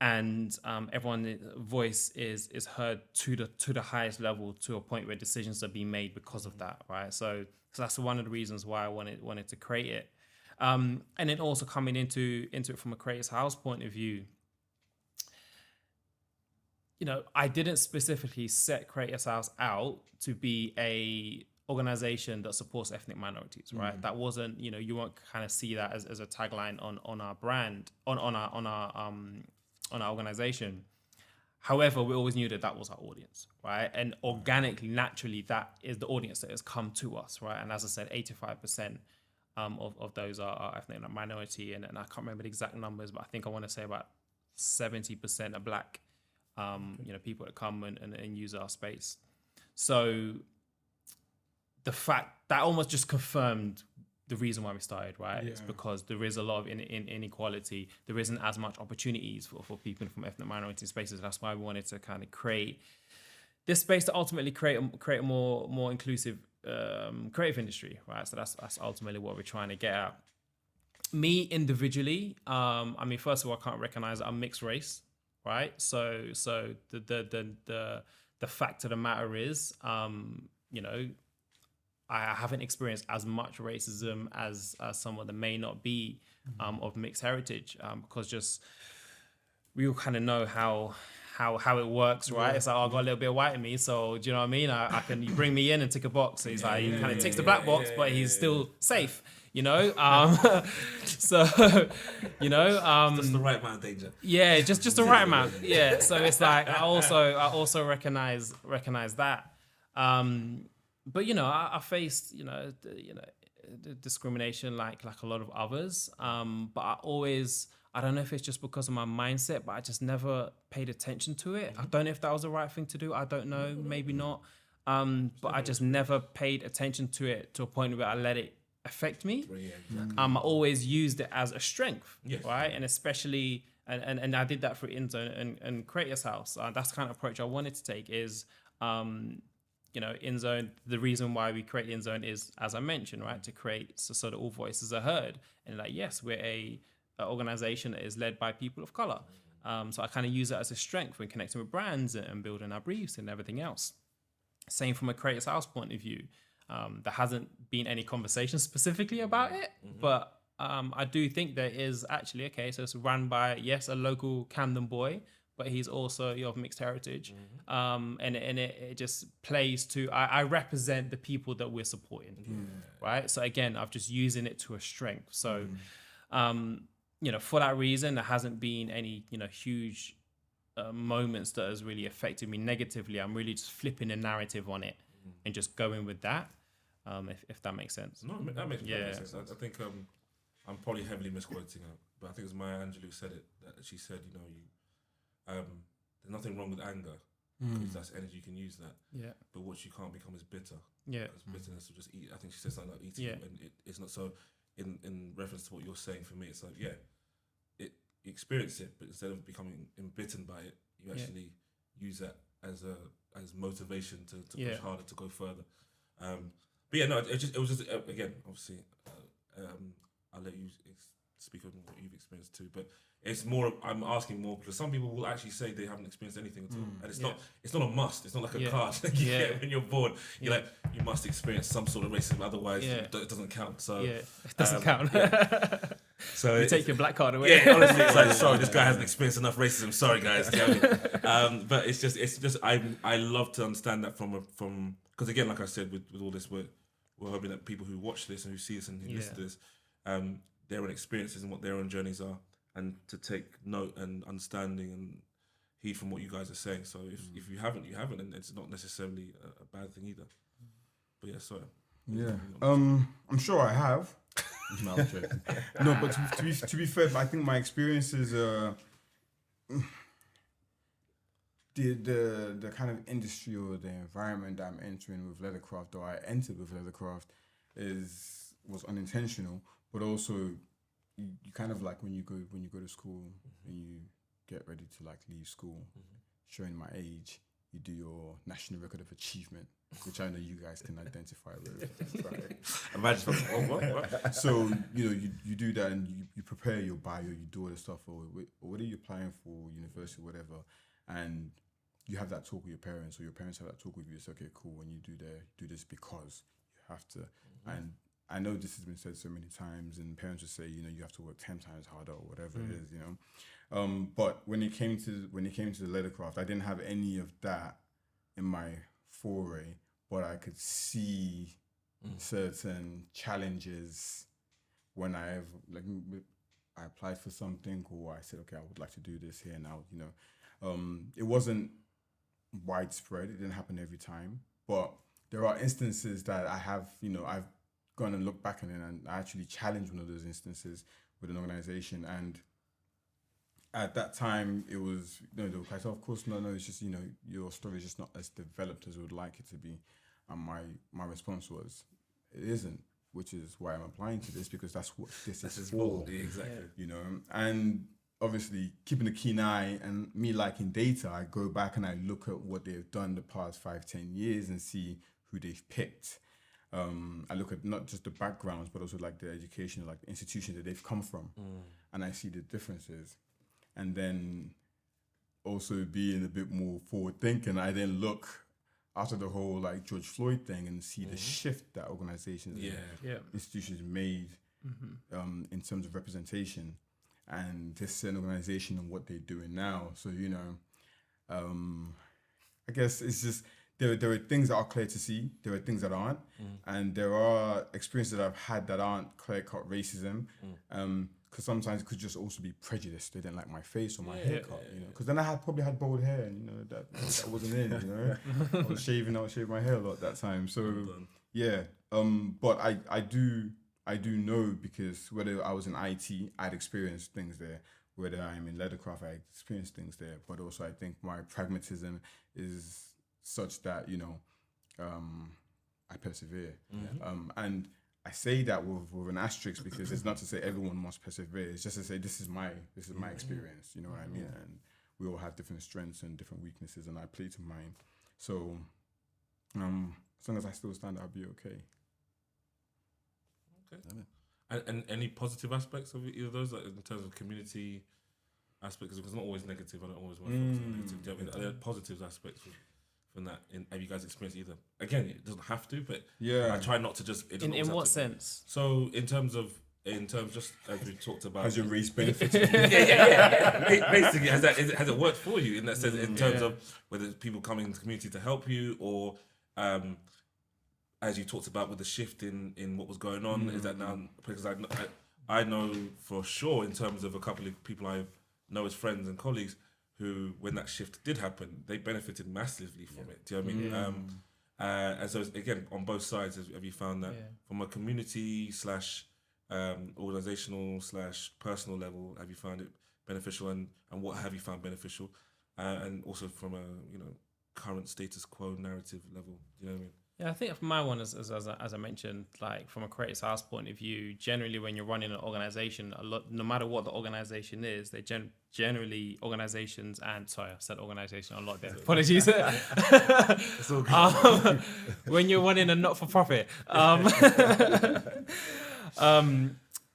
And everyone's voice is heard to the highest level, to a point where decisions are being made because of that, right? So that's one of the reasons why I wanted to create it. And then also coming into it from a Creators House point of view, you know, I didn't specifically set Creators House out to be a organization that supports ethnic minorities, right? That wasn't, you know, you won't kind of see that as a tagline on our brand, on our organization. However, we always knew that was our audience, right? And organically, naturally, that is the audience that has come to us, right? And as I said, 85% of those are ethnic minority, and I can't remember the exact numbers, but I think I want to say about 70% are Black, you know, people that come and use our space. So the fact that almost just confirmed the reason why we started, right? It's because there is a lot of inequality. There isn't as much opportunities for people from ethnic minority spaces. That's why we wanted to kind of create this space to ultimately create a more inclusive creative industry, right? So that's ultimately what we're trying to get at. Me individually, I mean, first of all, I can't recognize that I'm mixed race, right? So the fact of the matter is, you know, I haven't experienced as much racism as someone that may not be of mixed heritage, because just we all kind of know how it works, right? It's like, oh, I got a little bit of white in me, so do you know what I mean? I can, you bring me in and tick a box. So he's like, he kind of ticks the black box, but he's still safe, you know? So, you know, just the right amount of danger. Yeah, just the right amount. Yeah. So it's like, I also recognize that. But you know, I faced the discrimination like a lot of others. But I don't know if it's just because of my mindset, but I just never paid attention to it. I don't know if that was the right thing to do. I don't know, maybe not. But I just never paid attention to it to a point where I let it affect me. Yeah, exactly. I always used it as a strength, right? And especially, and I did that for InZone and Creators House. That's the kind of approach I wanted to take is, you know, InZone, the reason why we create InZone is, as I mentioned, right, to create so that all voices are heard. And like, yes, we're a organization that is led by people of color. So I kind of use that as a strength when connecting with brands and building our briefs and everything else. Same from a Creators House point of view. There hasn't been any conversation specifically about it, but I do think there is actually, okay, so it's run by, yes, a local Camden boy, but he's also of mixed heritage. And it just plays to, I represent the people that we're supporting, right? So again, I'm just using it to a strength. So, you know, for that reason, there hasn't been any, you know, huge moments that has really affected me negatively. I'm really just flipping the narrative on it and just going with that, if that makes sense. No, that makes sense. I think I'm probably heavily misquoting her, but I think it was Maya Angelou who said it. That she said, you know, there's nothing wrong with anger because that's energy. You can use that. Yeah. But what you can't become is bitter. Yeah. Because bitterness will just eat. I think she said something like eating, and it's not so. In reference to what you're saying, for me, it's like you experience it, but instead of becoming embittered by it, you actually use that as motivation to push harder, to go further. But yeah, no, it was just again, obviously, I'll let you speak on what you've experienced too. But it's more, I'm asking more because some people will actually say they haven't experienced anything at all, and it's not a must. It's not like a card that you get when you're bored. You're like, you must experience some sort of racism, otherwise it doesn't count. So it doesn't count. So you take your black card away. Yeah, honestly, it's like, sorry, this guy hasn't experienced enough racism. Sorry, guys. You know what I mean? But it's just I love to understand that from because again, like I said, with all this, we're hoping that people who watch this and who see this and who listen to this, their own experiences and what their own journeys are, and to take note and understanding and heed from what you guys are saying. So if you haven't, you haven't, and it's not necessarily a bad thing either. But yeah, sorry. Yeah, I'm sure I have. No, I'm joking. No, but to be fair, I think my experiences, the kind of industry or the environment that I'm entering with leathercraft, or I entered with leathercraft, was unintentional, but also you kind of like when you go to school and you get ready to like leave school, showing my age, you do your national record of achievement, which I know you guys can identify with. Right? Imagine what? So you do that and you prepare your bio, you do all the stuff, or what are you applying for, university, whatever, and you have that talk with your parents, or your parents have that talk with you. It's okay, cool. When you do this because you have to. And I know this has been said so many times, and parents will say, you have to work 10 times harder or whatever it is, But when it came to the leathercraft, I didn't have any of that in my foray, but I could see certain challenges when I applied for something, or I said, okay, I would like to do this here now. It wasn't widespread. It didn't happen every time, but there are instances that I have, I've gone and looked back and I actually challenged one of those instances with an organization, and at that time it was, they were quite, of course, no, it's just, your story is just not as developed as we would like it to be. And my response was, it isn't, which is why I'm applying to this, because that's what this is for. Exactly. And obviously keeping a keen eye, and me liking data, I go back and I look at what they've done the past 5-10 years and see who they've picked. I look at not just the backgrounds, but also like the education, like the institution that they've come from, and I see the differences. And then also being a bit more forward thinking, I then look after the whole like George Floyd thing and see the shift that organizations and institutions made in terms of representation, and this certain organization and what they're doing now. So, I guess it's just, there are things that are clear to see, there are things that aren't, and there are experiences that I've had that aren't clear-cut racism, because sometimes it could just also be prejudice. They didn't like my face or my haircut, because then I probably had bald hair, and that wasn't in, I was shaving my hair a lot that time. So but I do know, because whether I was in IT, I'd experienced things there. Whether I'm in leathercraft, I experienced things there. But also I think my pragmatism is such that, I persevere. And I say that with an asterisk, because it's not to say everyone must persevere. It's just to say this is my experience. You know what I mean? And we all have different strengths and different weaknesses, and I play to mine. So as long as I still stand, I'll be okay. And any positive aspects of either of those, like in terms of community aspects? Because it's not always negative. I don't always want to focus on negative. Do you know what I mean? Are there positive aspects from that? Have you guys experienced either? Again, it doesn't have to, but I try not to just. In what sense? So in terms just as we talked about, has your race benefited? Basically, has it worked for you in that sense? In terms of whether it's people coming into the community to help you, or as you talked about with the shift in what was going on, is that now, because I know for sure in terms of a couple of people I know as friends and colleagues who, when that shift did happen, they benefited massively from it. Do you know what I mean? And so again, on both sides, have you found that from a community / organizational / personal level have you found it beneficial, and what have you found beneficial, and also from a current status quo narrative level? You know what I mean? Yeah, I think for my one, as I mentioned, like from a creative house point of view, generally when you're running an organization, no matter what the organization is, they generally organizations and sorry, I said organization a lot there. Apologies. When you're running a not-for-profit,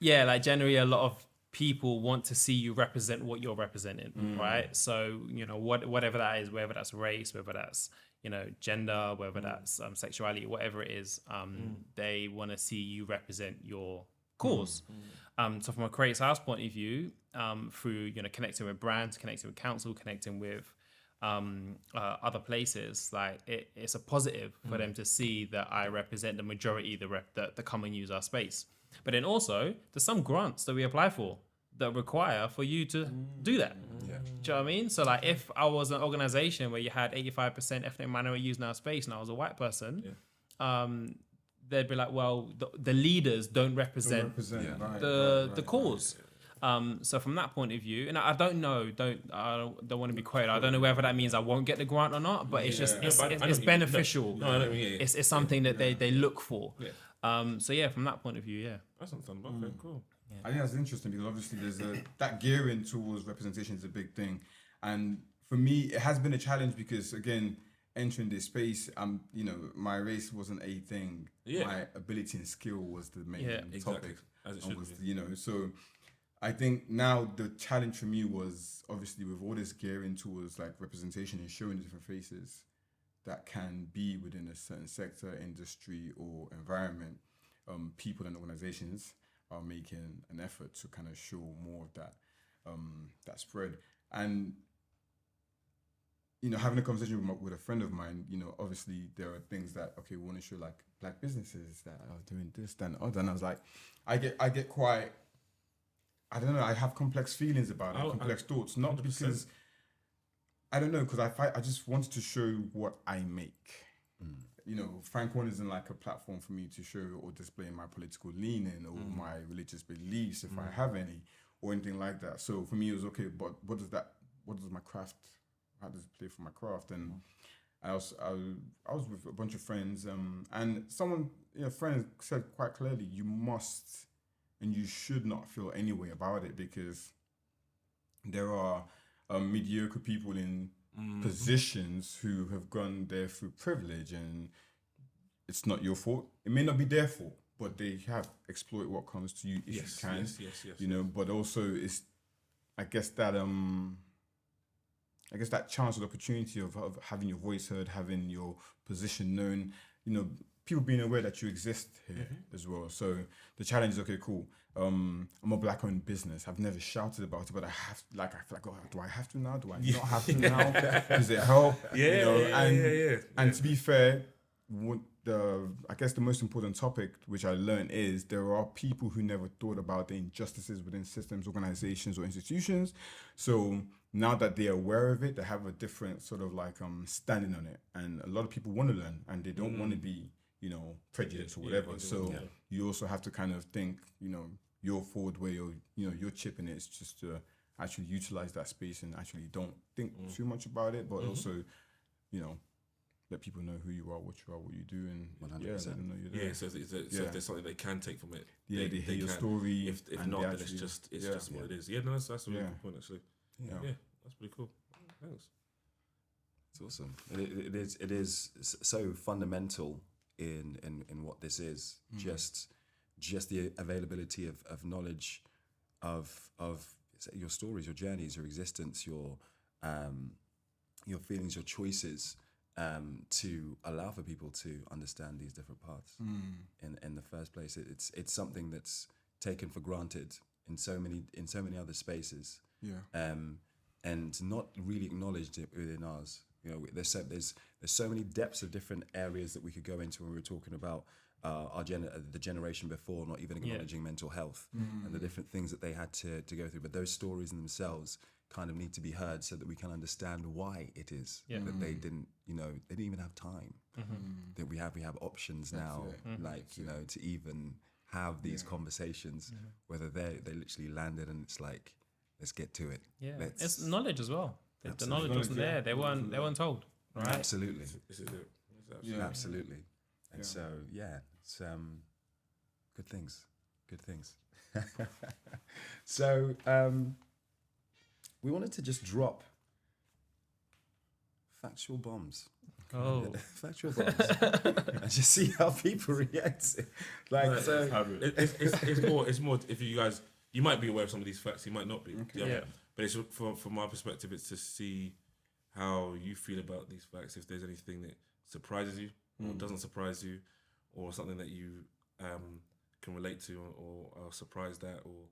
yeah, like generally a lot of people want to see you represent what you're representing, right? So whatever that is, whether that's race, whether that's gender, whether that's sexuality, whatever it is, they want to see you represent your cause. So from a creative house point of view, through connecting with brands, connecting with council, connecting with other places, like it's a positive for them to see that I represent the majority that come and use our space. But then also there's some grants that we apply for that require for you to do that. Yeah. Do you know what I mean? So like if I was an organization where you had 85% ethnic minority using our space and I was a white person, they'd be like, well, the leaders don't represent the cause. So from that point of view, and I don't know, I don't want to be quoted. I don't know whether that means I won't get the grant or not, but it's just it's beneficial. No, I don't mean It's something that they look for. Yeah. So yeah, from that point of view, That's not fun, but okay, cool. I think that's interesting because obviously there's that gearing towards representation is a big thing, and for me it has been a challenge because again, entering this space, my race wasn't a thing. Yeah. My ability and skill was the main Exactly. topic. As it should be. So I think now the challenge for me was obviously with all this gearing towards like representation and showing different faces that can be within a certain sector, industry or environment, people and organizations are making an effort to kind of show more of that spread. And having a conversation with a friend of mine, obviously there are things that we want to show like black businesses that are doing this, that, and other. And I was like, I get quite, I don't know, I have complex feelings about it, complex thoughts, not 100%. because I don't know, because I just wanted to show what I make. Frank One isn't like a platform for me to show or display my political leaning or my religious beliefs, if I have any, or anything like that. So for me, it was okay, but what does my craft, how does it play for my craft? And I was with a bunch of friends, and someone, a friend said quite clearly, you must and you should not feel any way about it because there are mediocre people in positions who have gone there through privilege, and it's not your fault. It may not be their fault, but they have exploited what comes to you if you can. Yes. But also it's, I guess that chance or opportunity of having your voice heard, having your position known, people being aware that you exist here as well. So the challenge is, okay, cool. I'm a black-owned business. I've never shouted about it, but I feel like, oh, do I have to now? Do I not have to now? Does it help? And to be fair, I guess the most important topic which I learned is there are people who never thought about the injustices within systems, organizations, or institutions. So now that they're aware of it, they have a different sort of like standing on it. And a lot of people want to learn, and they don't want to be prejudiced or whatever. You also have to kind of think, your forward way, or your chip in it is just to actually utilize that space and actually don't think too much about it, but also, let people know who you are, what you do, and 100%. let them know you're there. Yeah, so if there's something they can take from it, they hear your story. If not, then it's just what it is. Yeah, no, that's a really good point actually. Yeah, that's pretty cool. Thanks. It's awesome. It is so fundamental in what this is. Just the availability of knowledge of your stories, your journeys, your existence, your feelings, your choices, to allow for people to understand these different paths in the first place. It's something that's taken for granted in so many other spaces. And not really acknowledged within ours. There's so many depths of different areas that we could go into when we were talking about the generation before, not even acknowledging mental health and the different things that they had to go through. But those stories in themselves kind of need to be heard so that we can understand why it is that they didn't even have time. That we have options now, to even have these conversations, whether they literally landed and it's like, let's get to it. Yeah, Let's- it's knowledge as well. The Absolutely. knowledge wasn't there. They weren't told. Right. Absolutely. This is it. Yeah. Absolutely. And Yeah. so, it's good things. Good things. So, we wanted to just drop factual bombs. Oh, Factual bombs. And just see how people react. Like, so, It's more if you guys, you might be aware of some of these facts, you might not be. Okay. yeah. But it's from my perspective, it's to see how you feel about these facts. If there's anything that surprises you or doesn't surprise you, or something that you can relate to or are surprised at, or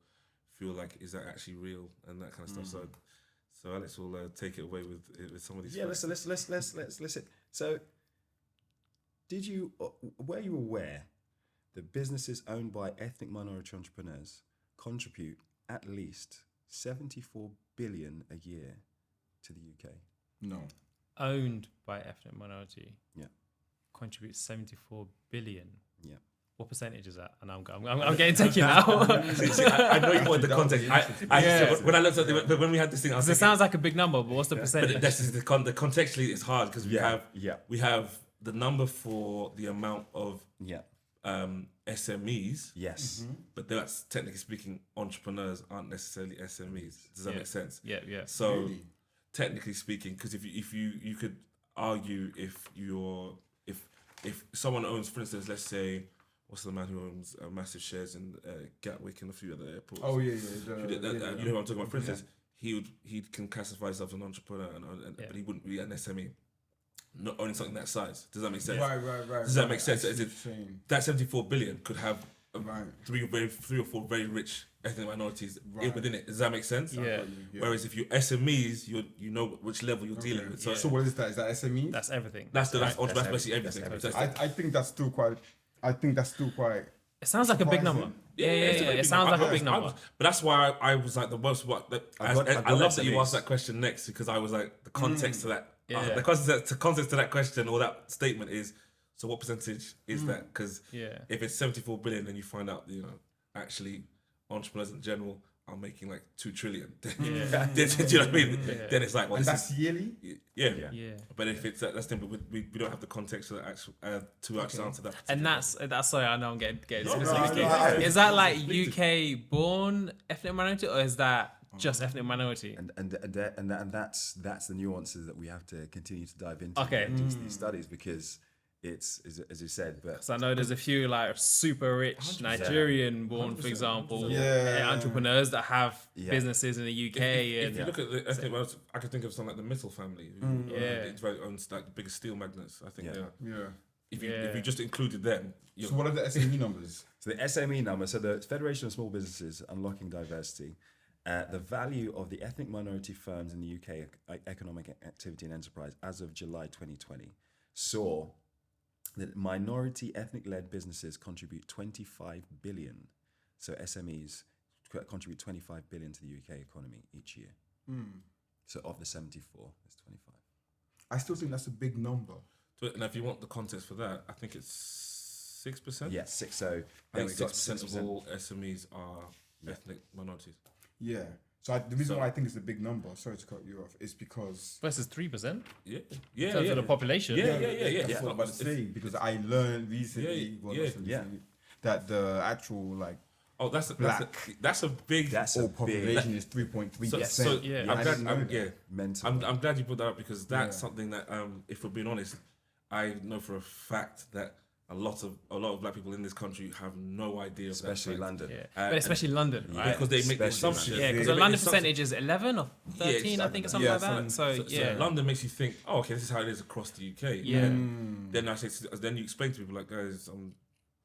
feel like is that actually real and that kind of stuff. So Alex will take it away with some of these. yeah, facts. let's listen. So, were you aware that businesses owned by ethnic minority entrepreneurs contribute at least 74 billion a year to the UK? No. Owned by ethnic minority. Yeah. Contributes 74 billion. Yeah. What percentage is that? And I'm getting taken now. See, I know you wanted the context. When I looked at when we had this thing, I was It thinking, sounds like a big number, but what's the percentage? but that's just the contextually it's hard because we have the number for the amount of SMEs, Yes. but that's technically speaking, entrepreneurs aren't necessarily SMEs. Does that Yeah. make sense? Yeah, yeah. So Really? technically speaking, because if you could argue if someone owns, for instance, let's say, what's the man who owns massive shares in Gatwick and a few other airports? Oh yeah. You know what I'm talking about. For instance, he can classify himself as an entrepreneur, but he wouldn't be an SME. Not owning something that size. Does that make sense? Right. Does that make sense? I Is see it what you're saying. that 74 billion could have Right. three or four very rich ethnic minorities Right. within it? Does that make sense? Yeah. Whereas if you're SMEs, you know which level you're dealing with. So, So what is that? Is that SME? That's everything. that's everything. basically everything. That's That's I think that's still quite. It sounds like a big number. Surprising. Yeah. it's a very It big sounds number. like a big number. But that's why I was like the most. I love that you SMEs. asked that question next because I was like the context to that. Yeah. The context to that question or that statement is. So what percentage is that? Because Yeah. if it's 74 billion, then you find out actually entrepreneurs in general are making like 2 trillion. Do you know what I mean? Yeah. Then it's like, well, And this that's is yearly. yeah. Yeah. But if it's that's then we don't have the context of the actual to actually answer that. And that's sorry, I know I'm getting No, specific. no, Is that like UK born ethnic minority or is that just ethnic minority? And that's the nuances that we have to continue to dive into Okay. into these studies because it's as you said, but So I know there's a few like super rich Nigerian born, for example, entrepreneurs that have businesses in the UK. If you look at the ethnic minorities, I could think of something like the Mitchell family, who owns like the biggest steel magnets. I think they are. Yeah. If you just included them, So what are the SME numbers? So the SME number, so the Federation of Small Businesses Unlocking Diversity, the value of the ethnic minority firms in the UK economic activity and enterprise as of July 2020 saw that minority ethnic-led businesses contribute 25 billion. So SMEs contribute 25 billion to the UK economy each year. So of the 74, it's 25. I still think that's a big number. And if you want the context for that, I think it's 6%. Yes, six. So I think 6% of all SMEs are ethnic minorities. Yeah. So the reason why I think it's a big number, sorry to cut you off, is because versus 3%. Yeah, In terms of the population. that's Yeah. what I'm about to say because I learned recently, that the actual like Oh, that's a big. population is 3.3%. So Mental. I'm glad you put that up because that's something that if we're being honest, I know for a fact that a lot of black people in this country have no idea of especially that fact. London. But especially London, right? Because they make the Especially assumption. Yeah, because the London percentage is 11 or 13, I think, or something like that. So London makes you think, oh, okay, this is how it is across the UK. Yeah. And then then you explain to people like, guys,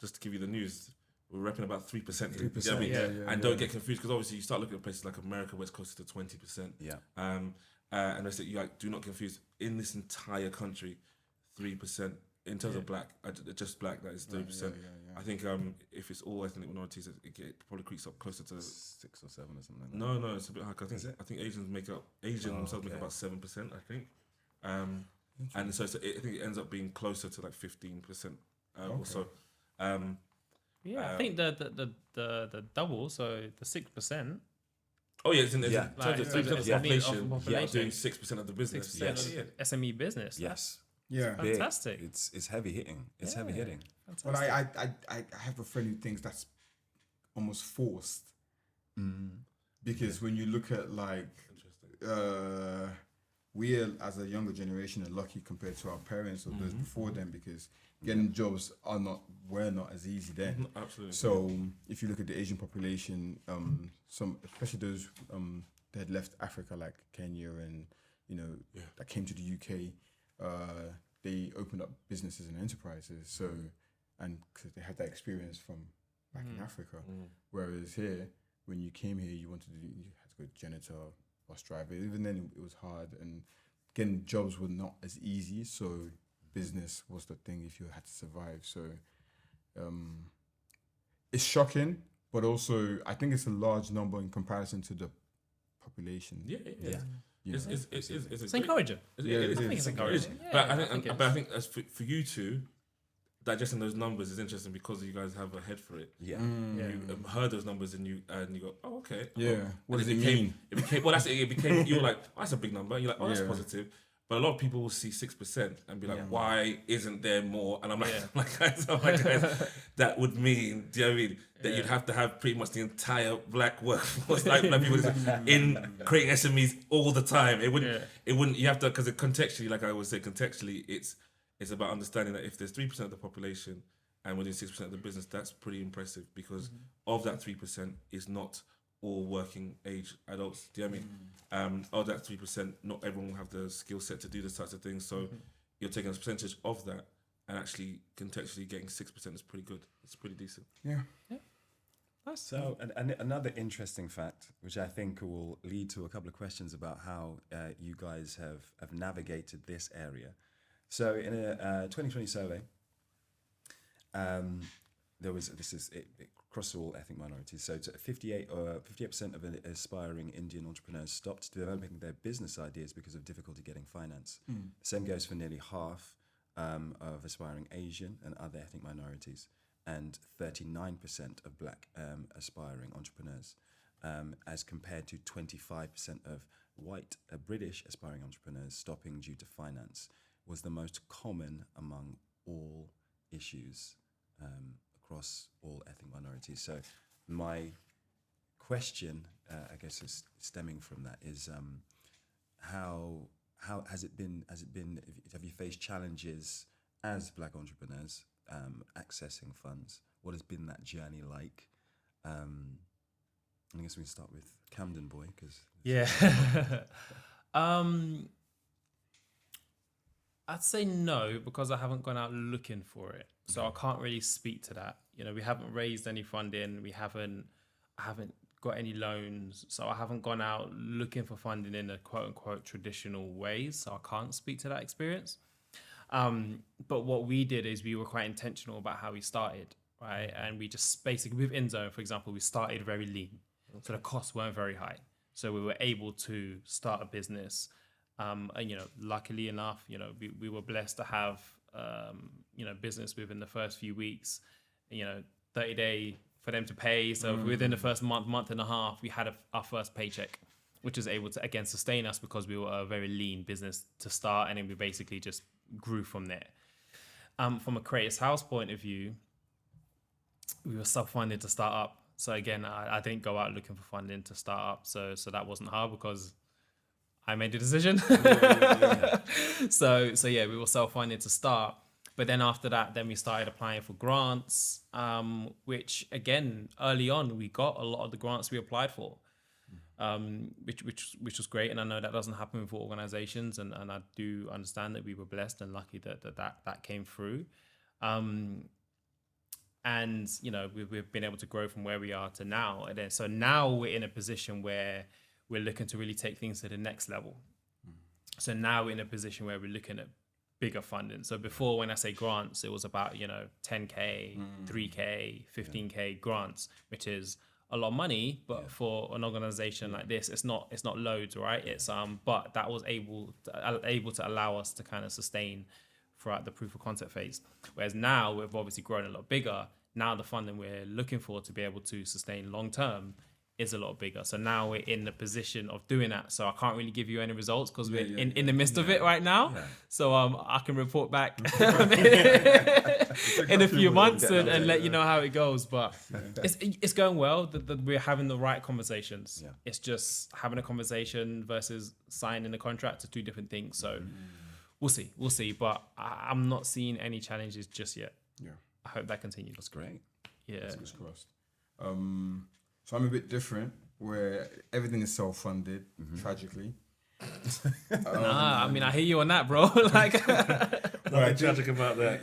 just to give you the news, we're repping about 3%. 3%. You know what I mean? And don't get confused because obviously you start looking at places like America where it's closer to 20%. Yeah. And I said, you do not confuse in this entire country, 3%. In terms of black, just black, that is 30%. I think if it's all ethnic minorities, it probably creeps up closer to 6 or 7 or something. Like that. No, it's a bit high. I think Asians make up themselves make about 7%. I think, and so I think it ends up being closer to like 15% or so. Yeah, I think the double, so the 6%. Oh yeah, it's in Yeah. terms of 3% of the Yeah. population doing 6% of the business. 6% Yeah. of SME business. Yes. Yeah. Big. Fantastic. It's heavy hitting. It's heavy hitting. Well, Fantastic. I have a friend who thinks that's almost forced. Because when you look at like, we as a younger generation are lucky compared to our parents or those before them, because getting jobs were not as easy then. Absolutely. So if you look at the Asian population, some especially those that had left Africa, like Kenya and that came to the UK, they opened up businesses and enterprises. So and because they had that experience from back in Africa, whereas here, when you came here, you had to go janitor, bus driver. Even then, it was hard, and getting jobs were not as easy. So business was the thing if you had to survive. So it's shocking, but also I think it's a large number in comparison to the population. Yeah. You know? It's encouraging. It Yeah, is. it I think it's encouraging. But Yeah, I think as for you two, digesting those numbers is interesting because you guys have a head for it. Yeah. You heard those numbers and you go, oh okay. Yeah. Oh. What And does it mean? It became well. That's it. It became you were like, oh, that's a big number. You're like, oh, that's Yeah. positive. But a lot of people will see 6% and be like, why isn't there more? And I'm like, guys, that would mean, do you know what I mean? That you'd have to have pretty much the entire black workforce, like black people in creating SMEs all the time. It wouldn't, you have to, because contextually, like I always say, contextually, it's about understanding that if there's 3% of the population and we're doing 6% of the business, that's pretty impressive because of that 3% is not all working age adults. Do you know what I mean? Of that 3%, not everyone will have the skill set to do this types of things. So you're taking a percentage of that and actually contextually getting 6% is pretty good. It's pretty decent. Yeah. So and another interesting fact, which I think will lead to a couple of questions about how you guys have navigated this area. So in a 2020 survey, there was it across all ethnic minorities. So 58% of aspiring Indian entrepreneurs stopped developing their business ideas because of difficulty getting finance. The same goes for nearly half of aspiring Asian and other ethnic minorities, and 39% of black aspiring entrepreneurs, as compared to 25% of white British aspiring entrepreneurs stopping due to finance, was the most common among all issues across all ethnic minorities. So my question, I guess, is stemming from that is how has it been? Have you faced challenges as black entrepreneurs accessing funds? What has been that journey like? I guess we can start with Camden boy, because I'd say no, because I haven't gone out looking for it, so I can't really speak to that. We haven't raised any funding. I haven't got any loans, so I haven't gone out looking for funding in a quote unquote traditional ways. So I can't speak to that experience. But what we did is we were quite intentional about how we started, right? And we just basically, with InZone, for example, we started very lean. So the costs weren't very high. So we were able to start a business. And, luckily enough, we were blessed to have, business within the first few weeks, 30-day for them to pay. So within the first month and a half, we had our first paycheck, which was able to, again, sustain us because we were a very lean business to start. And then we basically just grew from there. From a Creators House point of view, we were self-funded to start up. So again, I didn't go out looking for funding to start up. So that wasn't hard because I made the decision. So we were self-funded to start. But then after that, then we started applying for grants, which again, early on, we got a lot of the grants we applied for, which was great. And I know that doesn't happen with all organizations. And I do understand that we were blessed and lucky that came through. And, we've been able to grow from where we are to now. And then, so now we're in a position where we're looking to really take things to the next level. So now we're in a position where we're looking at bigger funding. So before, when I say grants, it was about, 10K, 3K, 15K grants, which is a lot of money, but for an organization like this, it's not loads, right? It's but that was able to allow us to kind of sustain throughout the proof of concept phase. Whereas now we've obviously grown a lot bigger. now the funding we're looking for to be able to sustain long term is a lot bigger. So now we're in the position of doing that. So I can't really give you any results because we're in the midst of it right now. Yeah. So I can report back in a few months and let you know how it goes. But it's going well. We're having the right conversations. Yeah. It's just having a conversation versus signing a contract are two different things. So we'll see. But I'm not seeing any challenges just yet. Yeah. I hope that continues. That's great. Yeah. Fingers crossed. So I'm a bit different, where everything is self-funded, tragically. I mean, I hear you on that, bro. Like, nothing tragic about that.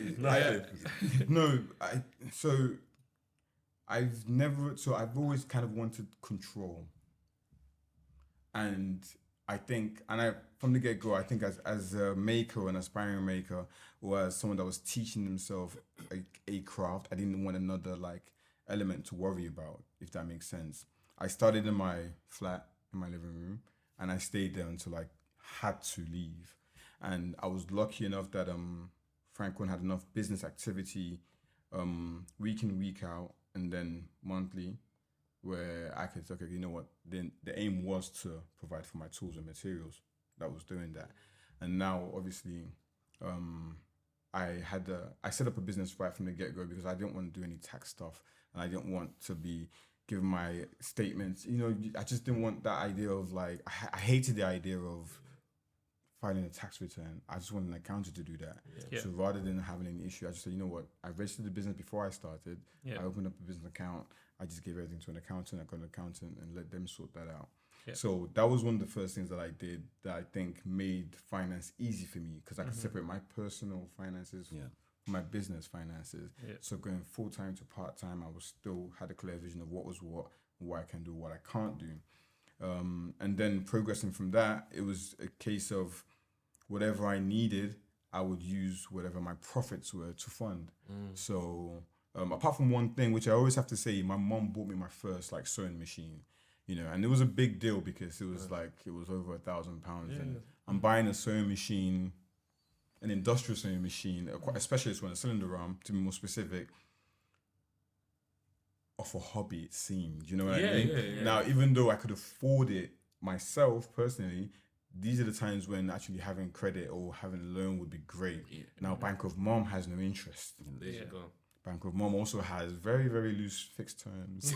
I've always kind of wanted control, and from the get-go, I think as a maker, an aspiring maker, or as someone that was teaching himself a craft, I didn't want another element to worry about, if that makes sense. I started in my flat in my living room, and I stayed there until I had to leave. And I was lucky enough that Franklin had enough business activity week in, week out, and then monthly, where I could say, okay, you know what, then the aim was to provide for my tools and materials. That was doing that. And now obviously I set up a business right from the get-go because I didn't want to do any tax stuff. And I didn't want to be giving my statements. I just didn't want that idea of I hated the idea of filing a tax return. I just wanted an accountant to do that. Yeah. So rather than having any issue, I just said, you know what? I registered the business before I started. Yeah. I opened up a business account. I just gave everything to an accountant. I got an accountant and let them sort that out. Yeah. So that was one of the first things that I did that I think made finance easy for me because I could separate my personal finances from my business finances. Yeah. So going full-time to part-time, I was still had a clear vision of what was what I can do, what I can't do. And then progressing from that, it was a case of whatever I needed, I would use whatever my profits were to fund. So apart from one thing, which I always have to say, my mom bought me my first sewing machine, and it was a big deal because it was it was over £1,000. And I'm buying a sewing machine, an industrial sewing machine, a specialist one, a cylinder arm, to be more specific, of a hobby, it seemed. You know what I mean? Yeah. Now, even though I could afford it myself personally, these are the times when actually having credit or having a loan would be great. Yeah. Now, Bank of Mom has no interest. There you go. Bank of Mom also has very, very loose fixed terms.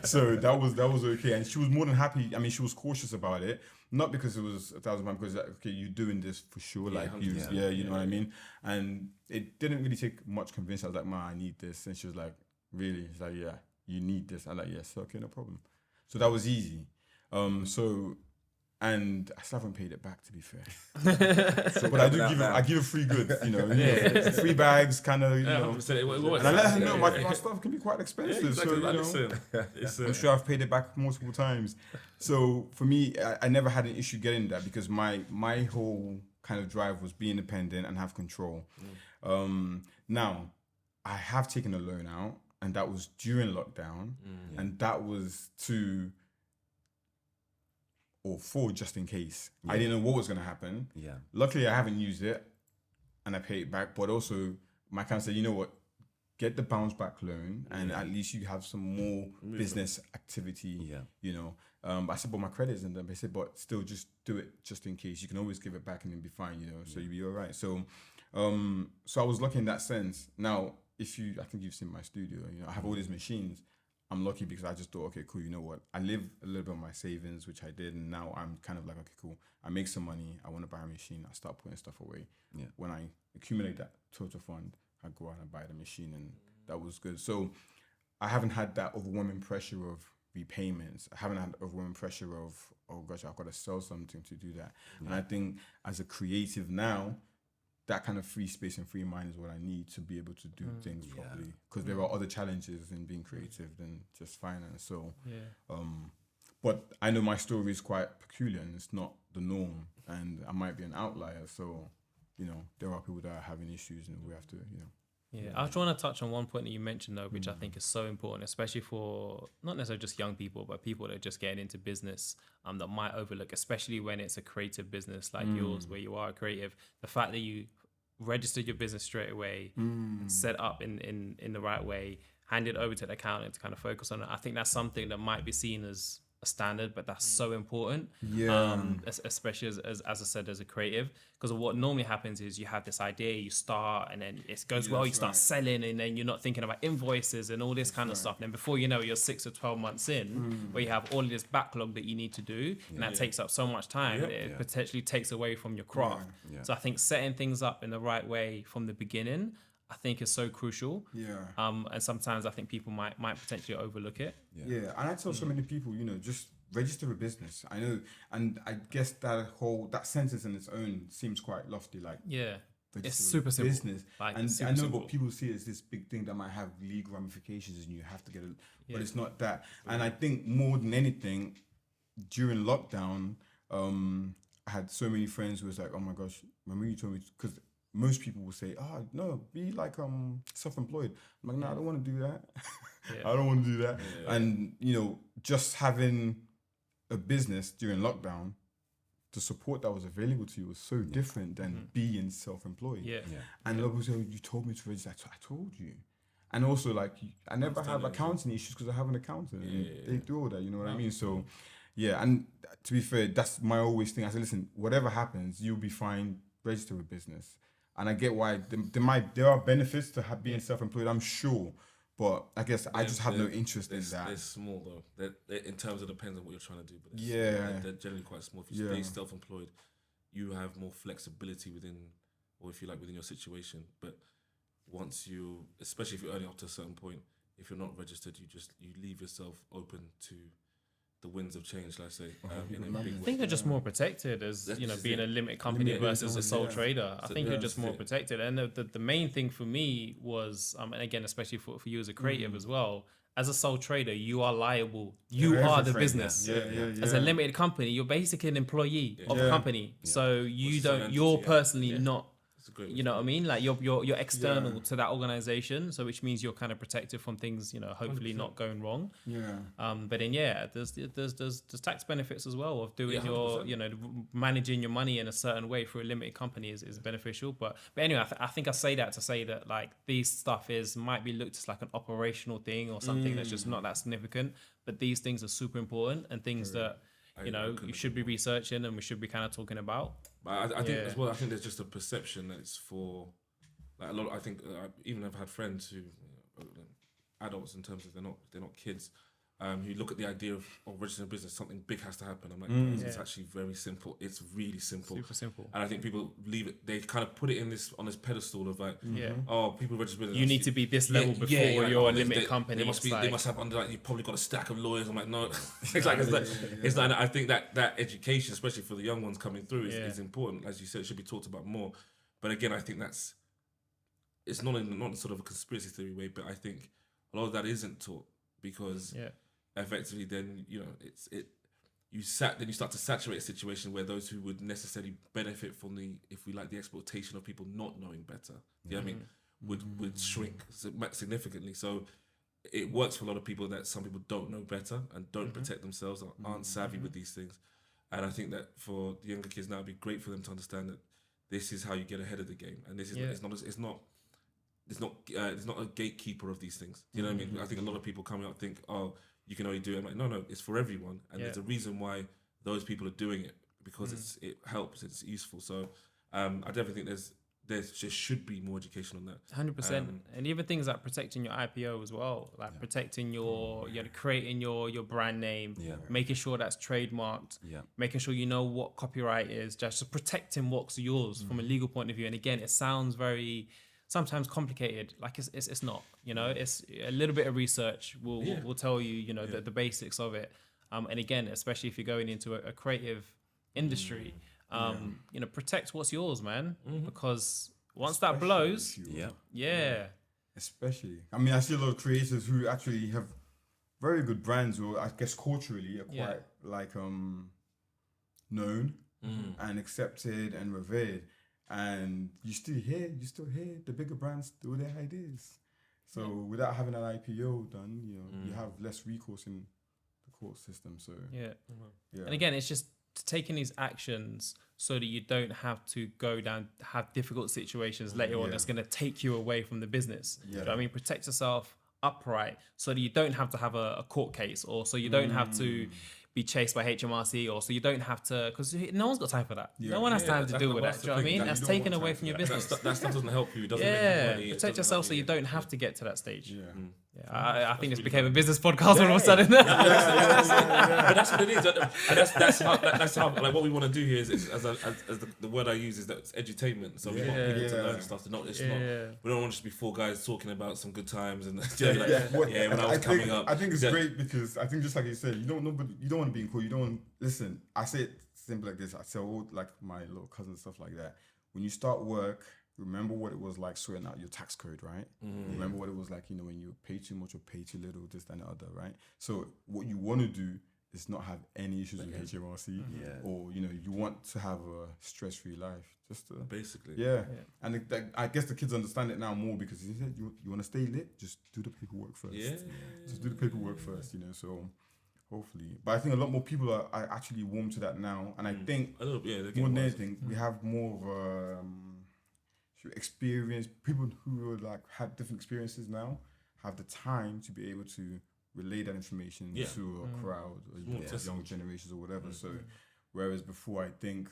So that was okay. And she was more than happy. I mean, she was cautious about it. Not because it was £1,000, because okay, you're doing this for sure. You know what I mean? And it didn't really take much convincing. I was like, Ma, I need this. And she was like, really? She's like, yeah, you need this. I'm like, yes, okay, no problem. So that was easy. And I still haven't paid it back, to be fair. But I do give her free goods, free bags, kind of, And I let her know my stuff can be quite expensive. Yeah, exactly. So, I'm sure I've paid it back multiple times. So for me, I never had an issue getting that because my whole kind of drive was be independent and have control. Now, I have taken a loan out, and that was during lockdown, and that was for just in case. I didn't know what was going to happen. Yeah. Luckily, I haven't used it, and I paid it back. But also, my accountant said, you know what? Get the bounce back loan, and at least you have some more business activity. Yeah. I said, but my credit isn't done. They said, but still, just do it just in case. You can always give it back and then be fine. So you'll be all right. So, so I was lucky in that sense. Now, I think you've seen my studio. I have all these machines. I'm lucky because I just thought, okay, cool, you know what? I live a little bit on my savings, which I did, and now I'm kind of like, okay, cool. I make some money. I want to buy a machine. I start putting stuff away. Yeah. When I accumulate that total fund, I go out and buy the machine, and that was good. So I haven't had that overwhelming pressure of repayments. I haven't had overwhelming pressure of, oh gosh, I've got to sell something to do that. Yeah. And I think as a creative now, that kind of free space and free mind is what I need to be able to do things properly. Because there are other challenges in being creative than just finance. So, but I know my story is quite peculiar and it's not the norm, and I might be an outlier. So, there are people that are having issues, and we have to, Yeah, I just want to touch on one point that you mentioned though, which I think is so important, especially for not necessarily just young people, but people that are just getting into business that might overlook, especially when it's a creative business like yours, where you are a creative. The fact that you register your business straight away, set up in the right way, hand it over to the accountant to kind of focus on it. I think that's something that might be seen as a standard, but that's so important. Especially as I said, as a creative, because what normally happens is you have this idea, you start, and then it goes well, you start selling, and then you're not thinking about invoices and all this kind of stuff. And then before you know it, you're 6 or 12 months in, where you have all of this backlog that you need to do, and that takes up so much time, it potentially takes away from your craft. So I think setting things up in the right way from the beginning, I think is so crucial. And sometimes I think people might potentially overlook it. And I tell so many people, just register a business. I know, and I guess that sentence in its own seems quite lofty. Like, it's super simple. Business, like, and super I know simple. what people see as this big thing that might have legal ramifications, and you have to get it, but it's not that. And I think more than anything, during lockdown, I had so many friends who was like, "Oh my gosh, remember you told me?" Because most people will say, "Oh no, be like self-employed." I'm like, "No, I don't want to do that. I don't want to do that." And just having a business during lockdown, the support that was available to you was so different than being self-employed. And a lot of people say, "You told me to register." I told you. And also, like, I never have accounting issues because I have an accountant. And they do all that. You know what I mean? So, and to be fair, that's my always thing. I say, listen, whatever happens, you'll be fine. Register a business. And I get why there are benefits to being self-employed, I'm sure, but I guess I just have no interest in that. They're small though. They're in terms of depends on what you're trying to do. But they're generally quite small. If you stay self-employed, you have more flexibility within your situation. But once especially if you're earning up to a certain point, if you're not registered, you leave yourself open to the winds of change, let's say. In a big way. I think you're just more protected as being a limited company versus a sole trader. I think you're just more protected. And the main thing for me was, and again, especially for you as a creative as well, as a sole trader, you are liable. You are the business. As a limited company, you're basically an employee of a company. So you're personally not. You know what I mean? Like you're external to that organization, so which means you're kind of protected from things, hopefully 100%. Not going wrong. But then there's tax benefits as well of doing your, managing your money in a certain way through a limited company is beneficial. But anyway, I think I say that to say that like these stuff might be looked as like an operational thing or something that's just not that significant. But these things are super important and things that you should be researching and we should be kind of talking about. But I think as well, I think there's just a perception that it's for like a lot. I think even I've had friends who adults in terms of they're not kids, who look at the idea of registering a business, something big has to happen. I'm like, it's actually very simple. It's really simple, super simple. And I think people leave it. They kind of put it on this pedestal of like, people register business. You need to be this level before you're a limited company. They must have under you've probably got a stack of lawyers. I'm like, no, it's like I think that education, especially for the young ones coming through, is important. As you said, it should be talked about more. But again, I think it's not in sort of a conspiracy theory way, but I think a lot of that isn't taught because. Effectively, then you start to saturate a situation where those who would necessarily benefit from the exploitation of people not knowing better, you know what I mean, would shrink significantly. So it works for a lot of people that some people don't know better and don't protect themselves, or aren't savvy with these things. And I think that for the younger kids now, it'd be great for them to understand that this is how you get ahead of the game, and this is it's not a gatekeeper of these things. You know what I mean? I think a lot of people coming up think, oh, you can only do it. I'm like, no, it's for everyone. And there's a reason why those people are doing it, because it helps, it's useful. So I definitely think there just should be more education on that. 100%. And even things like protecting your IPO as well, like protecting your, creating your brand name, making sure that's trademarked, making sure you know what copyright is, just protecting what's yours from a legal point of view. And again, it sounds very... sometimes complicated, like it's not, it's a little bit of research will tell you, the basics of it. And again, especially if you're going into a creative industry, protect what's yours, man, because once that blows, especially, I mean, I see a lot of creators who actually have very good brands, or I guess culturally are quite like known and accepted and revered. And you still hear the bigger brands do their ideas. So without having an IPO done, you have less recourse in the court system. So and again, it's just taking these actions so that you don't have to have difficult situations later on that's going to take you away from the business. You know what I mean? Protect yourself upright so that you don't have to have a court case, or so you don't have to be chased by HMRC, or so you don't have to, because no one's got time for that. No one has time to deal with that. Do you know what I mean? That's taken away from your business. That stuff doesn't help you. It doesn't make you money. Protect yourself so you don't have to get to that stage. Yeah. I think this became a business podcast all of a sudden. But that's what it is, and that's how like what we want to do here is as the word I use is that it's edutainment. So we want people to learn stuff. We don't want to just be four guys talking about some good times and when I was coming up. I think it's great because I think just like you said, you don't want to be in court. You don't want, listen. I say it simple like this. I tell like my little cousins stuff like that. When you start work, remember what it was like sorting out your tax code, right? Remember what it was like, when you pay too much or pay too little, this, that, and the other, right? So what you want to do is not have any issues with HMRC, or you want to have a stress-free life, just to, basically. And I guess the kids understand it now more because you said you want to stay lit, just do the paperwork first. Just do the paperwork first, So hopefully, but I think a lot more people are actually warm to that now, and I think more than anything, we have more of experience. People who had different experiences now have the time to be able to relay that information to a crowd or young generations or whatever. So whereas before, I think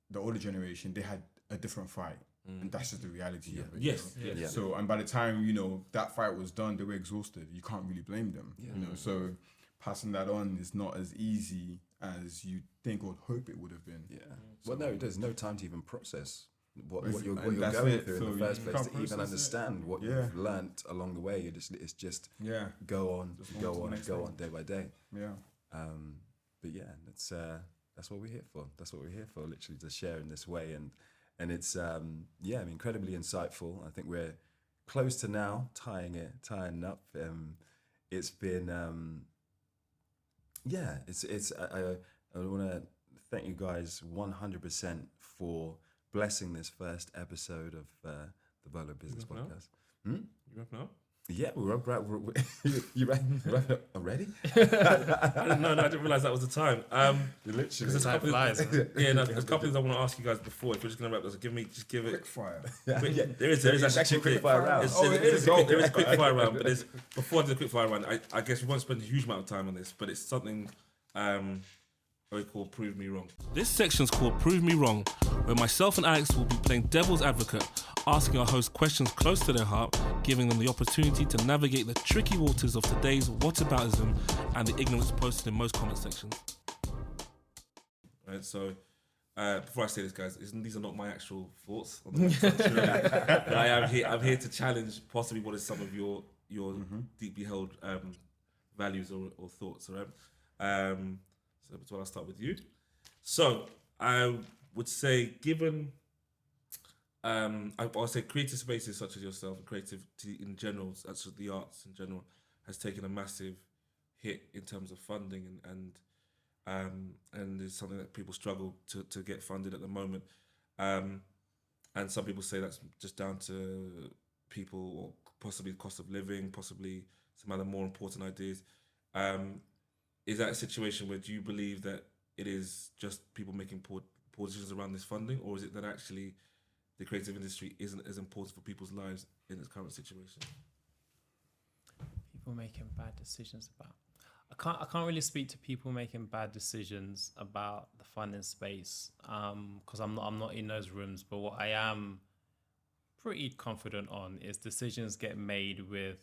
the older generation, they had a different fight, and that's just the reality of it. So, and by the time that fight was done, they were exhausted. You can't really blame them. So passing that on is not as easy as you think or hope it would have been. Well, no, there's no time to even process what you're going through in the first place, to even understand what you've learnt along the way. It's just go on day by day. But that's what we're here for. That's what we're here for, literally, to share in this way, and it's incredibly insightful. I think we're close to now tying up. It's been I want to thank you guys 100% for blessing this first episode of the BOLO Business Podcast. You wrapping up? Yeah, we're you wrapping up already? No, I didn't realise that was the time. Literally, there's a couple of things I want to ask you guys before. If we're just going to wrap this, give it quick fire. There is actually a quick fire round. There is a quick fire round, but before I do the quick fire round, I guess we won't spend a huge amount of time on this, but it's something very called Prove Me Wrong. This section's called Prove Me Wrong, where myself and Alex will be playing devil's advocate, asking our hosts questions close to their heart, giving them the opportunity to navigate the tricky waters of today's whataboutism and the ignorance posted in most comment sections. Right, so before I say this, guys, these are not my actual thoughts on the website. I'm here to challenge possibly what is some of your deeply held values or thoughts, all right? So I'll start with you. So I would say, given I'll say creative spaces such as yourself, and creativity in general, such as the arts in general, has taken a massive hit in terms of funding, and is something that people struggle to get funded at the moment. And some people say that's just down to people, or possibly the cost of living, possibly some other more important ideas. Is that a situation where do you believe that it is just people making poor decisions around this funding, or is it that actually the creative industry isn't as important for people's lives in its current situation? People making bad decisions about... I can't really speak to people making bad decisions about the funding space because I'm not in those rooms. But what I am pretty confident on is decisions get made with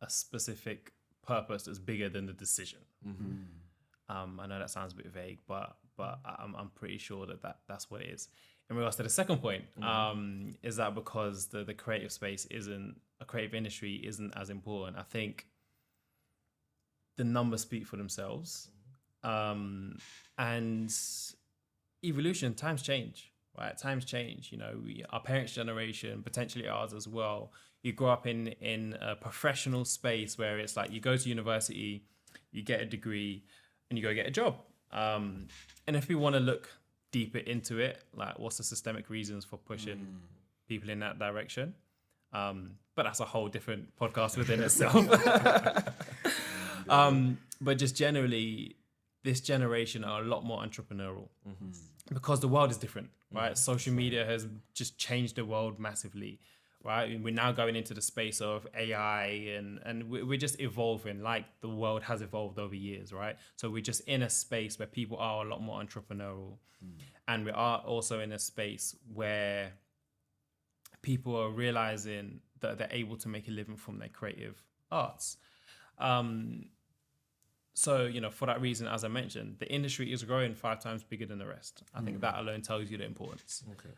a specific purpose that's bigger than the decision. I know that sounds a bit vague, but I'm pretty sure that's what it is. In regards to the second point, is that because the creative space a creative industry isn't as important. I think the numbers speak for themselves, and evolution, times change, right? Times change. Our parents' generation, potentially ours as well. You grow up in a professional space where it's like you go to university, you get a degree, and you go get a job. And if we want to look deeper into it, like what's the systemic reasons for pushing people in that direction? But that's a whole different podcast within itself. But just generally, this generation are a lot more entrepreneurial because the world is different, right? Social media has just changed the world massively, right? We're now going into the space of AI and we're just evolving like the world has evolved over years, right? So we're just in a space where people are a lot more entrepreneurial. And we are also in a space where people are realizing that they're able to make a living from their creative arts. So, for that reason, as I mentioned, the industry is growing 5 times bigger than the rest. I think that alone tells you the importance. Okay.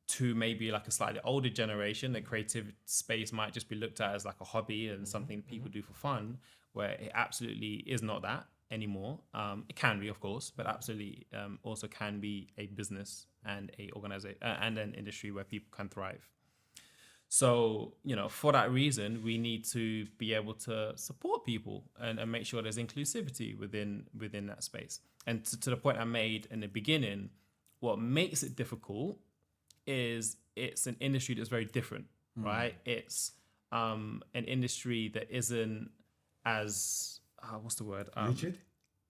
To maybe like a slightly older generation, the creative space might just be looked at as like a hobby and something people do for fun, where it absolutely is not that anymore. It can be, of course, but absolutely also can be a business and a organization and an industry where people can thrive. So, for that reason, we need to be able to support people and make sure there's inclusivity within that space. And to the point I made in the beginning, what makes it difficult is it's an industry that's very different, right? It's an industry that isn't as, what's the word? Rigid?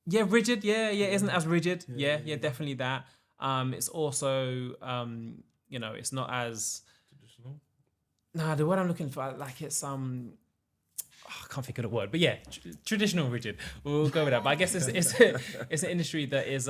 Yeah, rigid. Yeah, isn't as rigid. Yeah, definitely that. It's also, it's not as... Traditional. Nah, the word I'm looking for, like it's I can't think of the word, but yeah, traditional rigid. We'll go with that. But I guess it's an industry that is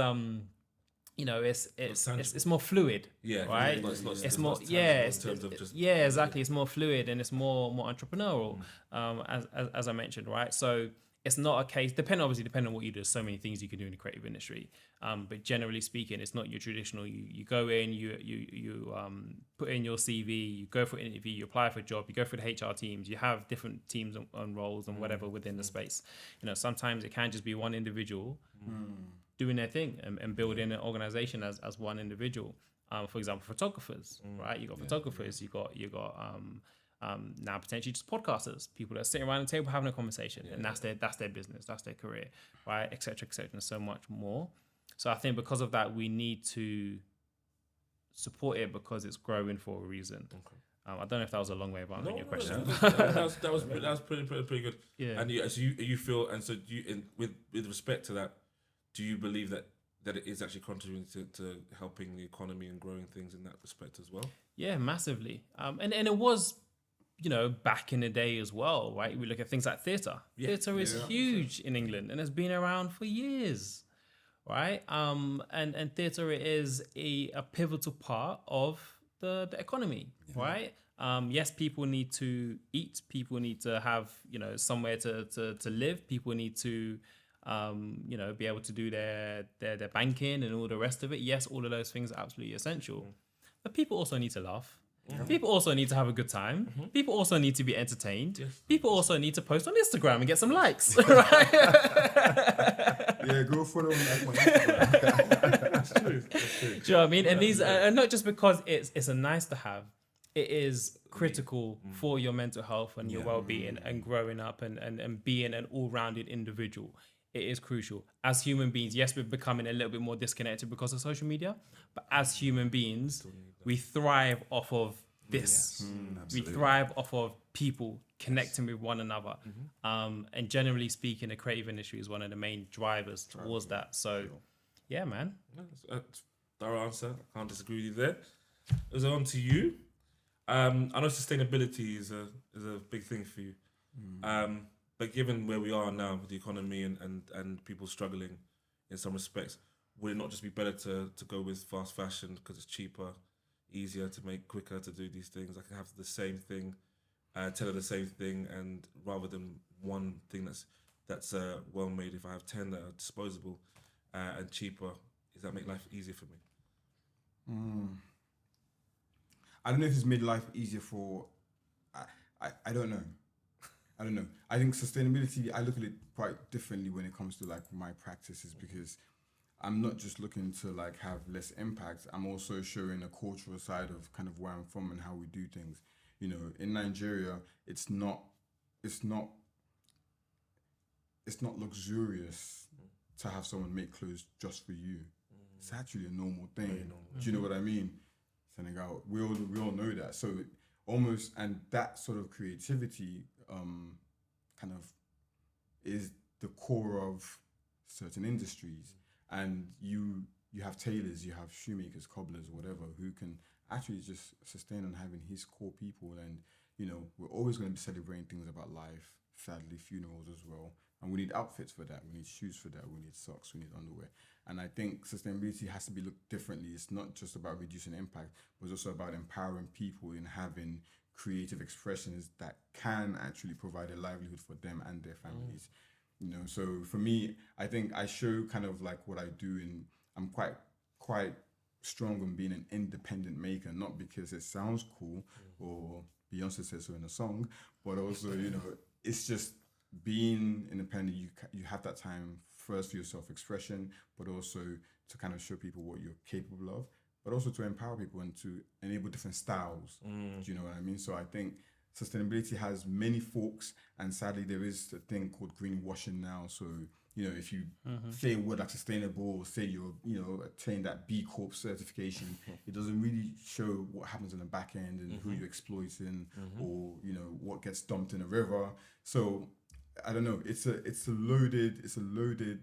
it's more fluid. Yeah, right. It's more exactly. It's more fluid and it's more entrepreneurial, as I mentioned, right? So it's not a case. Depending on what you do. There's so many things you can do in the creative industry. But generally speaking, it's not your traditional. You go in, you put in your CV, you go for an interview, you apply for a job, you go through the HR teams, you have different teams and roles and whatever within the space. Sometimes it can just be one individual doing their thing and building an organization as one individual. For example, photographers, right? You got photographers, you got now potentially just podcasters, people that are sitting around the table having a conversation, and that's their business, that's their career, right? Et cetera, and so much more. So I think because of that, we need to support it because it's growing for a reason. Okay. I don't know if that was a long way of answering your question. That was pretty good. Yeah. And you feel, and so with respect to that, do you believe that it is actually contributing to helping the economy and growing things in that respect as well? Yeah, massively. And it was, back in the day as well, right? We look at things like theatre. Yeah. Theatre is huge in England and has been around for years, right? And theatre is a pivotal part of the economy, right? Yes, people need to eat. People need to have, somewhere to live. People need to, be able to do their banking and all the rest of it. Yes, all of those things are absolutely essential. But people also need to laugh. Mm-hmm. People also need to have a good time. Mm-hmm. People also need to be entertained. Yes. People also need to post on Instagram and get some likes. Right? Yeah, go follow me on Instagram. That's true. Do you know what I mean? And these are not just because it's a nice to have. It is critical for your mental health and your well-being and growing up and being an all-rounded individual. It is crucial. As human beings, yes, we're becoming a little bit more disconnected because of social media, but as human beings, we thrive off of this. Yes. We thrive off of people connecting with one another. Mm-hmm. And generally speaking, the creative industry is one of the main drivers towards that. So, yeah, man. That's a thorough answer. I can't disagree with you there. It was on to you. I know sustainability is a big thing for you. But given where we are now with the economy and people struggling in some respects, would it not just be better to go with fast fashion because it's cheaper, easier to make, quicker to do these things? I can have the same thing, tell her the same thing, and rather than one thing that's well made, if I have 10 that are disposable and cheaper, does that make life easier for me? I don't know if it's made life easier for... I don't know. I don't know. I think sustainability, I look at it quite differently when it comes to like my practices, because I'm not just looking to like have less impact. I'm also showing a cultural side of kind of where I'm from and how we do things. In Nigeria, it's not luxurious to have someone make clothes just for you. It's actually a normal thing. Do you know what I mean? Senegal, we all know that. So almost, and that sort of creativity kind of is the core of certain industries, and you have tailors, you have shoemakers, cobblers, whatever, who can actually just sustain on having his core people. And we're always going to be celebrating things about life, sadly funerals as well, and we need outfits for that, we need shoes for that, we need socks, we need underwear. And I think sustainability has to be looked differently. It's not just about reducing impact, but it's also about empowering people in having creative expressions that can actually provide a livelihood for them and their families. So for me, I think I show kind of like what I do, and I'm quite strong on being an independent maker, not because it sounds cool or Beyonce says so in a song, but also, it's just being independent. You have that time first for your self-expression, but also to kind of show people what you're capable of, but also to empower people and to enable different styles. Do you know what I mean? So I think sustainability has many forks, and sadly there is a thing called greenwashing now. So if you say a word like sustainable, or say you're attain that B Corp certification, it doesn't really show what happens in the back end and who you're exploiting, or what gets dumped in a river. So I don't know, it's a loaded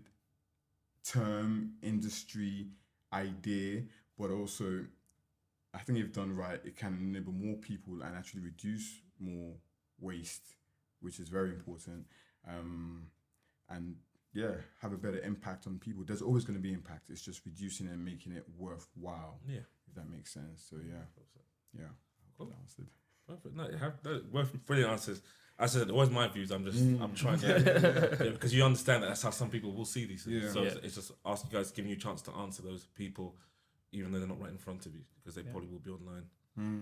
term, industry, idea, but also I think if done right, it can enable more people and actually reduce more waste, which is very important, and have a better impact on people. There's always going to be impact. It's just reducing it and making it worthwhile. Yeah, if that makes sense. So Cool. Perfect. No, you have both brilliant answers. I said, always my views. I'm trying to because you understand that that's how some people will see these things. Yeah. So it's just asking you guys, giving you a chance to answer those people, even though they're not right in front of you, because they probably will be online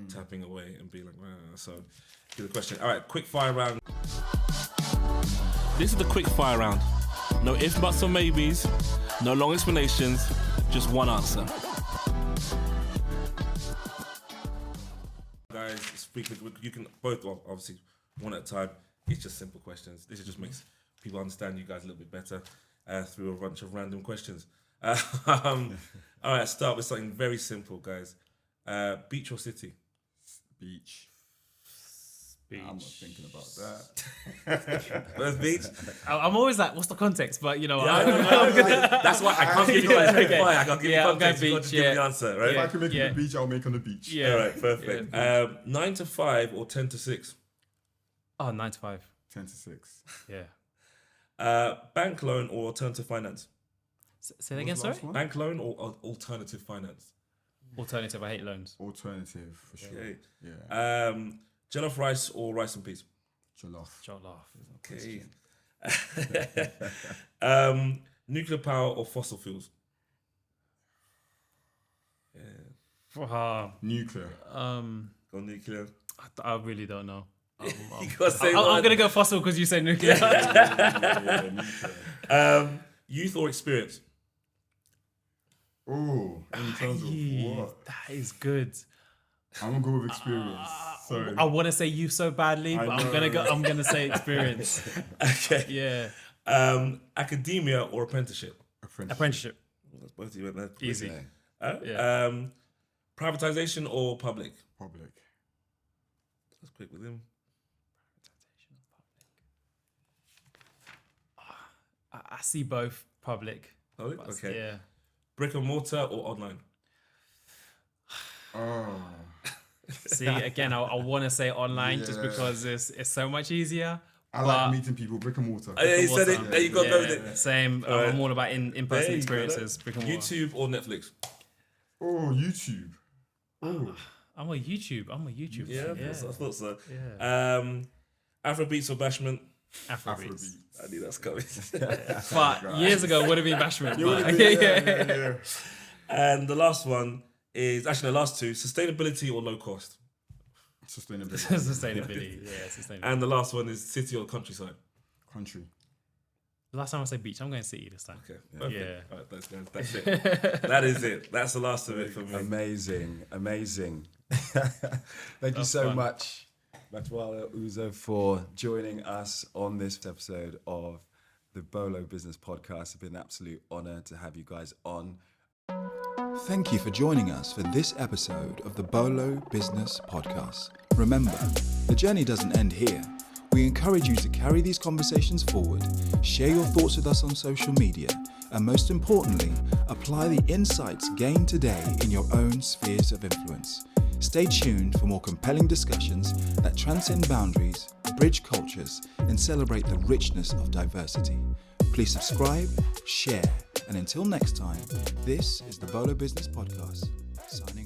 tapping away and be like, so here's the question. All right, quick fire round. This is the quick fire round. No ifs, buts, or maybes. No long explanations. Just one answer. Guys, you can both, obviously, one at a time. It's just simple questions. This just makes people understand you guys a little bit better through a bunch of random questions. All right, start with something very simple, guys. Beach or city? Beach. Beach. I'm not thinking about that. Both beach? I'm always like, what's the context? But That's why I can't give you guys quick fire. I can't give you context. Beach, You've got to give the answer, right? If I can make it on the beach, I'll make on the beach. Yeah. All right, perfect. 9 to 5 or 10 to 6? Oh, 9 to 5. 10 to 6. Yeah. Bank loan or alternative finance? Say that again, sorry? Bank loan or alternative finance? Alternative. I hate loans. Alternative, for sure. Okay. Yeah. Jollof rice or rice and peas? Jollof. Okay. Nuclear power or fossil fuels? Nuclear. Go nuclear. I really don't know. You gotta say I'm gonna go fossil because you say nuclear. Nuclear. Youth or experience? Oh, in terms of what? That is good. I'm gonna go with experience. Sorry. I want to say youth so badly, but I'm gonna say experience. Okay. Yeah. Academia or apprenticeship? Apprenticeship. That's both of you went there. Easy. Privatization or public? Public. Let's quick with him. I see both public. Public? Okay. Yeah. Brick and mortar or online? Oh. See, again, I want to say online just because it's so much easier. I like meeting people, brick and mortar. You said it. There you go. Go with it. Same. I'm all about in-person experiences. Brick and mortar. YouTube or Netflix? Oh, YouTube. Oh. I'm a YouTube. Yeah, fan. I thought so. Yeah. Afrobeats or bashment? Afrobeats. I knew that's coming. But years ago would have been bashment. Yeah. And the last one is actually the last two: sustainability or low cost. Sustainability. Sustainability. Yeah, sustainability. And the last one is city or countryside. Country. Last time I said beach, I'm going city this time. Okay. Perfect. Yeah. All right, that's it. That is it. That's the last of it for me. Amazing. Thank you so much, Batuala Uzo, for joining us on this episode of the BOLO Business Podcast. It's been an absolute honor to have you guys on. Thank you for joining us for this episode of the BOLO Business Podcast. Remember, the journey doesn't end here. We encourage you to carry these conversations forward, share your thoughts with us on social media, and most importantly, apply the insights gained today in your own spheres of influence. Stay tuned for more compelling discussions that transcend boundaries, bridge cultures, and celebrate the richness of diversity. Please subscribe, share, and until next time, this is the BOLO Business Podcast, signing